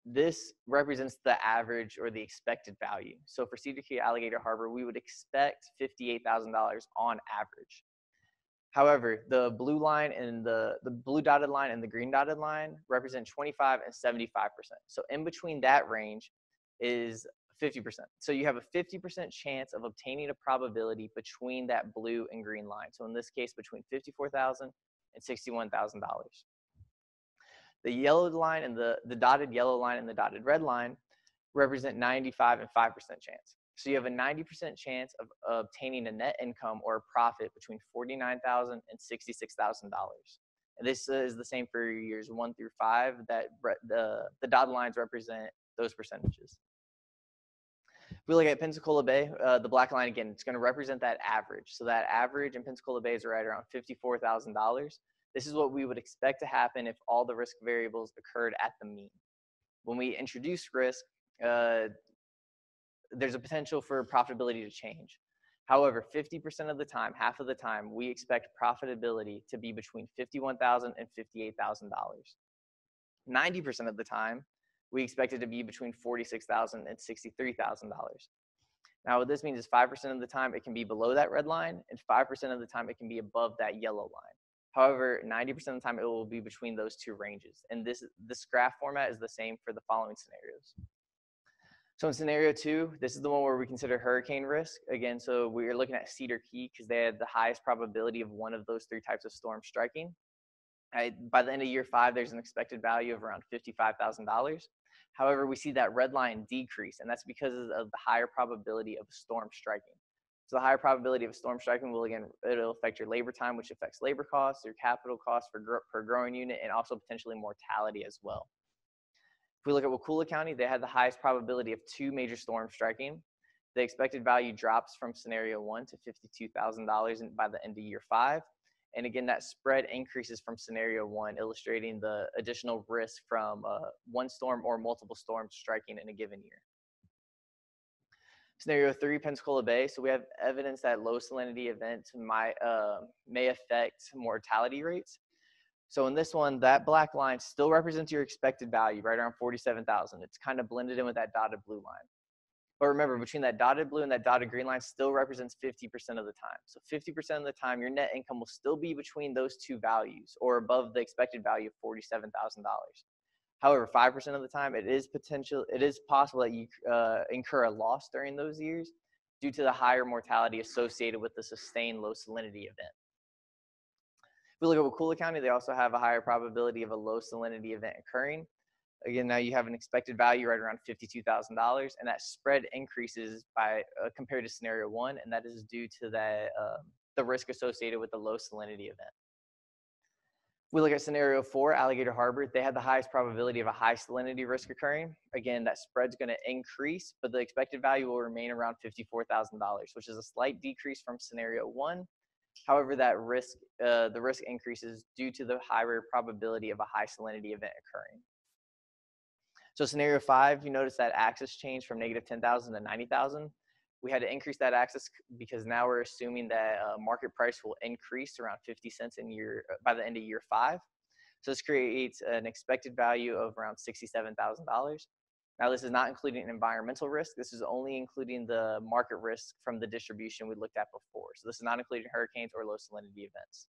this represents the average or the expected value. So for Cedar Key, Alligator Harbor, we would expect $58,000 on average. However, the blue line and the blue dotted line and the green dotted line represent 25 and 75%. So in between that range is 50%. So you have a 50% chance of obtaining a probability between that blue and green line. So in this case, between $54,000 and $61,000. The yellow line and the dotted yellow line and the dotted red line represent 95 and 5% chance. So you have a 90% chance of obtaining a net income or a profit between $49,000 and $66,000. And this is the same for years 1 through 5, that the dotted lines represent those percentages. If we look at Pensacola Bay, the black line again, it's going to represent that average. So that average in Pensacola Bay is right around $54,000. This is what we would expect to happen if all the risk variables occurred at the mean. When we introduce risk, there's a potential for profitability to change. However, 50% of the time, half of the time, we expect profitability to be between $51,000 and $58,000. 90% of the time, we expect it to be between $46,000 and $63,000. Now, what this means is 5% of the time it can be below that red line, and 5% of the time it can be above that yellow line. However, 90% of the time it will be between those two ranges. And this graph format is the same for the following scenarios. So in scenario 2, this is the one where we consider hurricane risk. Again, so we're looking at Cedar Key because they had the highest probability of one of those 3 types of storms striking. By the end of year 5, there's an expected value of around $55,000. However, we see that red line decrease, and that's because of the higher probability of a storm striking. So the higher probability of a storm striking will, again, it'll affect your labor time, which affects labor costs, your capital costs per growing unit, and also potentially mortality as well. If we look at Wakulla County, they had the highest probability of 2 major storms striking. The expected value drops from scenario 1 to $52,000 by the end of year 5. And again, that spread increases from scenario 1, illustrating the additional risk from one storm or multiple storms striking in a given year. Scenario 3, Pensacola Bay. So we have evidence that low salinity events may affect mortality rates. So in this one, that black line still represents your expected value, right around 47,000. It's kind of blended in with that dotted blue line. But remember, between that dotted blue and that dotted green line still represents 50% of the time. So 50% of the time, your net income will still be between those two values or above the expected value of $47,000. However, 5% of the time, it is possible that you incur a loss during those years due to the higher mortality associated with the sustained low salinity event. If we look at Wakulla County, they also have a higher probability of a low salinity event occurring. Again, now you have an expected value right around $52,000, and that spread increases by compared to scenario 1, and that is due to the risk associated with the low salinity event. If we look at scenario 4, Alligator Harbor, they had the highest probability of a high salinity risk occurring. Again, that spread's going to increase, but the expected value will remain around $54,000, which is a slight decrease from scenario 1. However, that risk, the risk increases due to the higher probability of a high salinity event occurring. So scenario 5, you notice that axis changed from negative 10,000 to 90,000. We had to increase that axis because now we're assuming that market price will increase around 50 cents by the end of year 5. So this creates an expected value of around $67,000. Now this is not including environmental risk. This is only including the market risk from the distribution we looked at before. So this is not including hurricanes or low salinity events.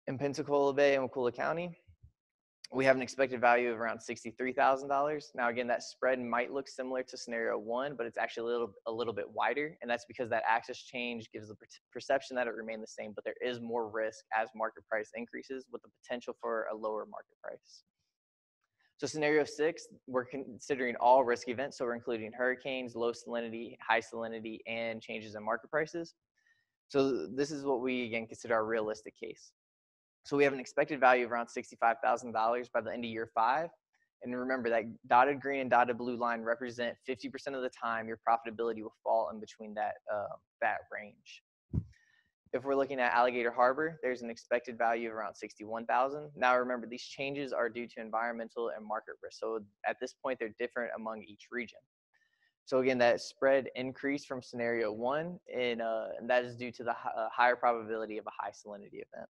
In Pensacola Bay and Wakulla County, we have an expected value of around $63,000. Now again, that spread might look similar to scenario 1, but it's actually a little bit wider, and that's because that axis change gives the perception that it remained the same, but there is more risk as market price increases with the potential for a lower market price. So scenario 6, we're considering all risk events, so we're including hurricanes, low salinity, high salinity, and changes in market prices. So this is what we, again, consider our realistic case. So we have an expected value of around $65,000 by the end of year 5. And remember that dotted green and dotted blue line represent 50% of the time your profitability will fall in between that range. If we're looking at Alligator Harbor, there's an expected value of around $61,000. Now remember, these changes are due to environmental and market risk. So at this point, they're different among each region. So again, that spread increased from scenario 1, and that is due to the higher probability of a high salinity event.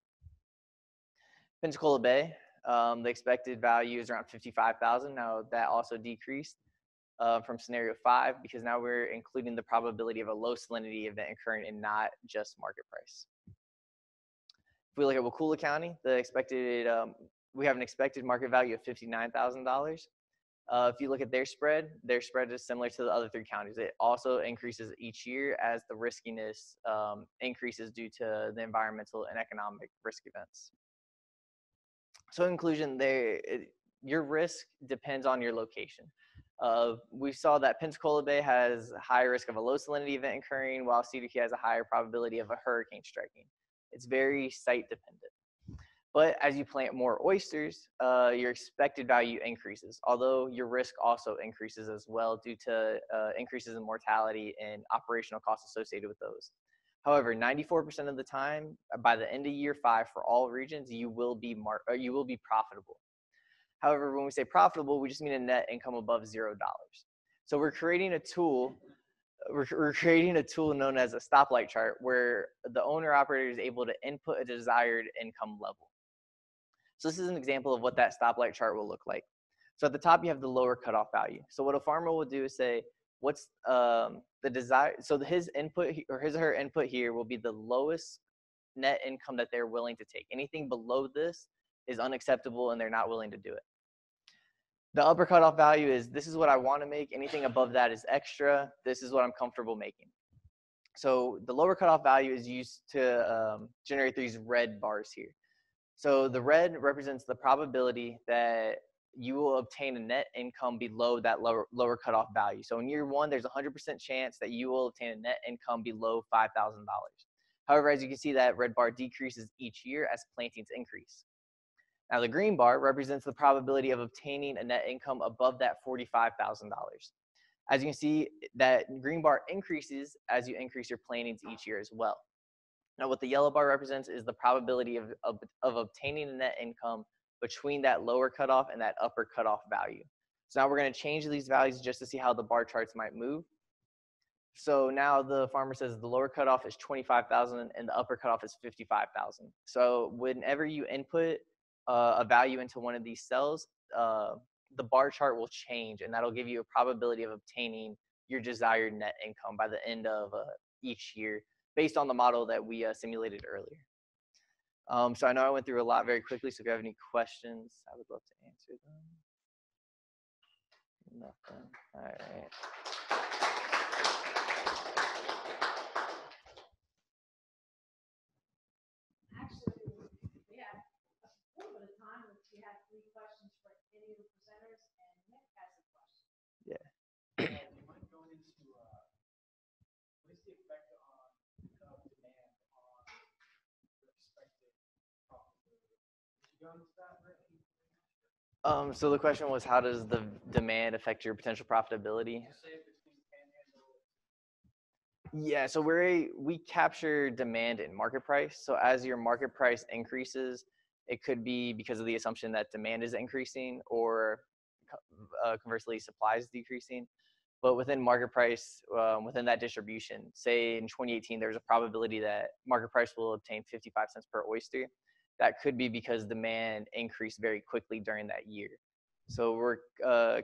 Pensacola Bay, the expected value is around $55,000. Now that also decreased from scenario 5 because now we're including the probability of a low salinity event occurring and not just market price. If we look at Wakulla County, we have an expected market value of $59,000. If you look at their spread is similar to the other 3 counties. It also increases each year as the riskiness increases due to the environmental and economic risk events. So in conclusion, your risk depends on your location. We saw that Pensacola Bay has a higher risk of a low salinity event occurring, while Cedar Key has a higher probability of a hurricane striking. It's very site dependent. But as you plant more oysters, your expected value increases, although your risk also increases as well due to increases in mortality and operational costs associated with those. However, 94% of the time, by the end of year 5 for all regions, you will be profitable. However, when we say profitable, we just mean a net income above $0. So we're creating a tool. We're creating a tool known as a stoplight chart, where the owner operator is able to input a desired income level. So this is an example of what that stoplight chart will look like. So at the top, you have the lower cutoff value. So what a farmer will do is say, what's the desire? So his input or his or her input here will be the lowest net income that they're willing to take. Anything below this is unacceptable and they're not willing to do it. The upper cutoff value is, this is what I want to make. Anything above that is extra. This is what I'm comfortable making. So the lower cutoff value is used to generate these red bars here. So the red represents the probability that you will obtain a net income below that lower cutoff value. So in year 1, there's a 100% chance that you will obtain a net income below $5,000. However, as you can see, that red bar decreases each year as plantings increase. Now the green bar represents the probability of obtaining a net income above that $45,000. As you can see, that green bar increases as you increase your plantings each year as well. Now what the yellow bar represents is the probability of obtaining a net income between that lower cutoff and that upper cutoff value. So now we're going to change these values just to see how the bar charts might move. So now the farmer says the lower cutoff is 25,000 and the upper cutoff is 55,000. So whenever you input a value into one of these cells, the bar chart will change, and that'll give you a probability of obtaining your desired net income by the end of each year, based on the model that we simulated earlier. So I know I went through a lot very quickly, so if you have any questions, I would love to answer them. Nothing. All right. Actually, we have a little bit of time if you have 3 questions for any of the presenters, and Nick has a question. Yeah. You might go into what is the effect on demand on your expected profitability? Did you go into that already? So the question was, how does the demand affect your potential profitability? Say between Panhandle. Yeah, so we capture demand in market price. So as your market price increases, it could be because of the assumption that demand is increasing, or conversely, supply is decreasing. But within market price, within that distribution, say in 2018, there's a probability that market price will obtain 55 cents per oyster. That could be because demand increased very quickly during that year. So we're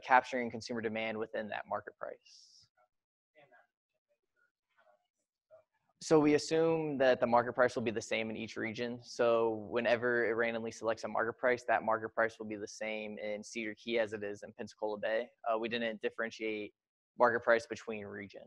capturing consumer demand within that market price. So we assume that the market price will be the same in each region. So whenever it randomly selects a market price, that market price will be the same in Cedar Key as it is in Pensacola Bay. We didn't differentiate market price between region.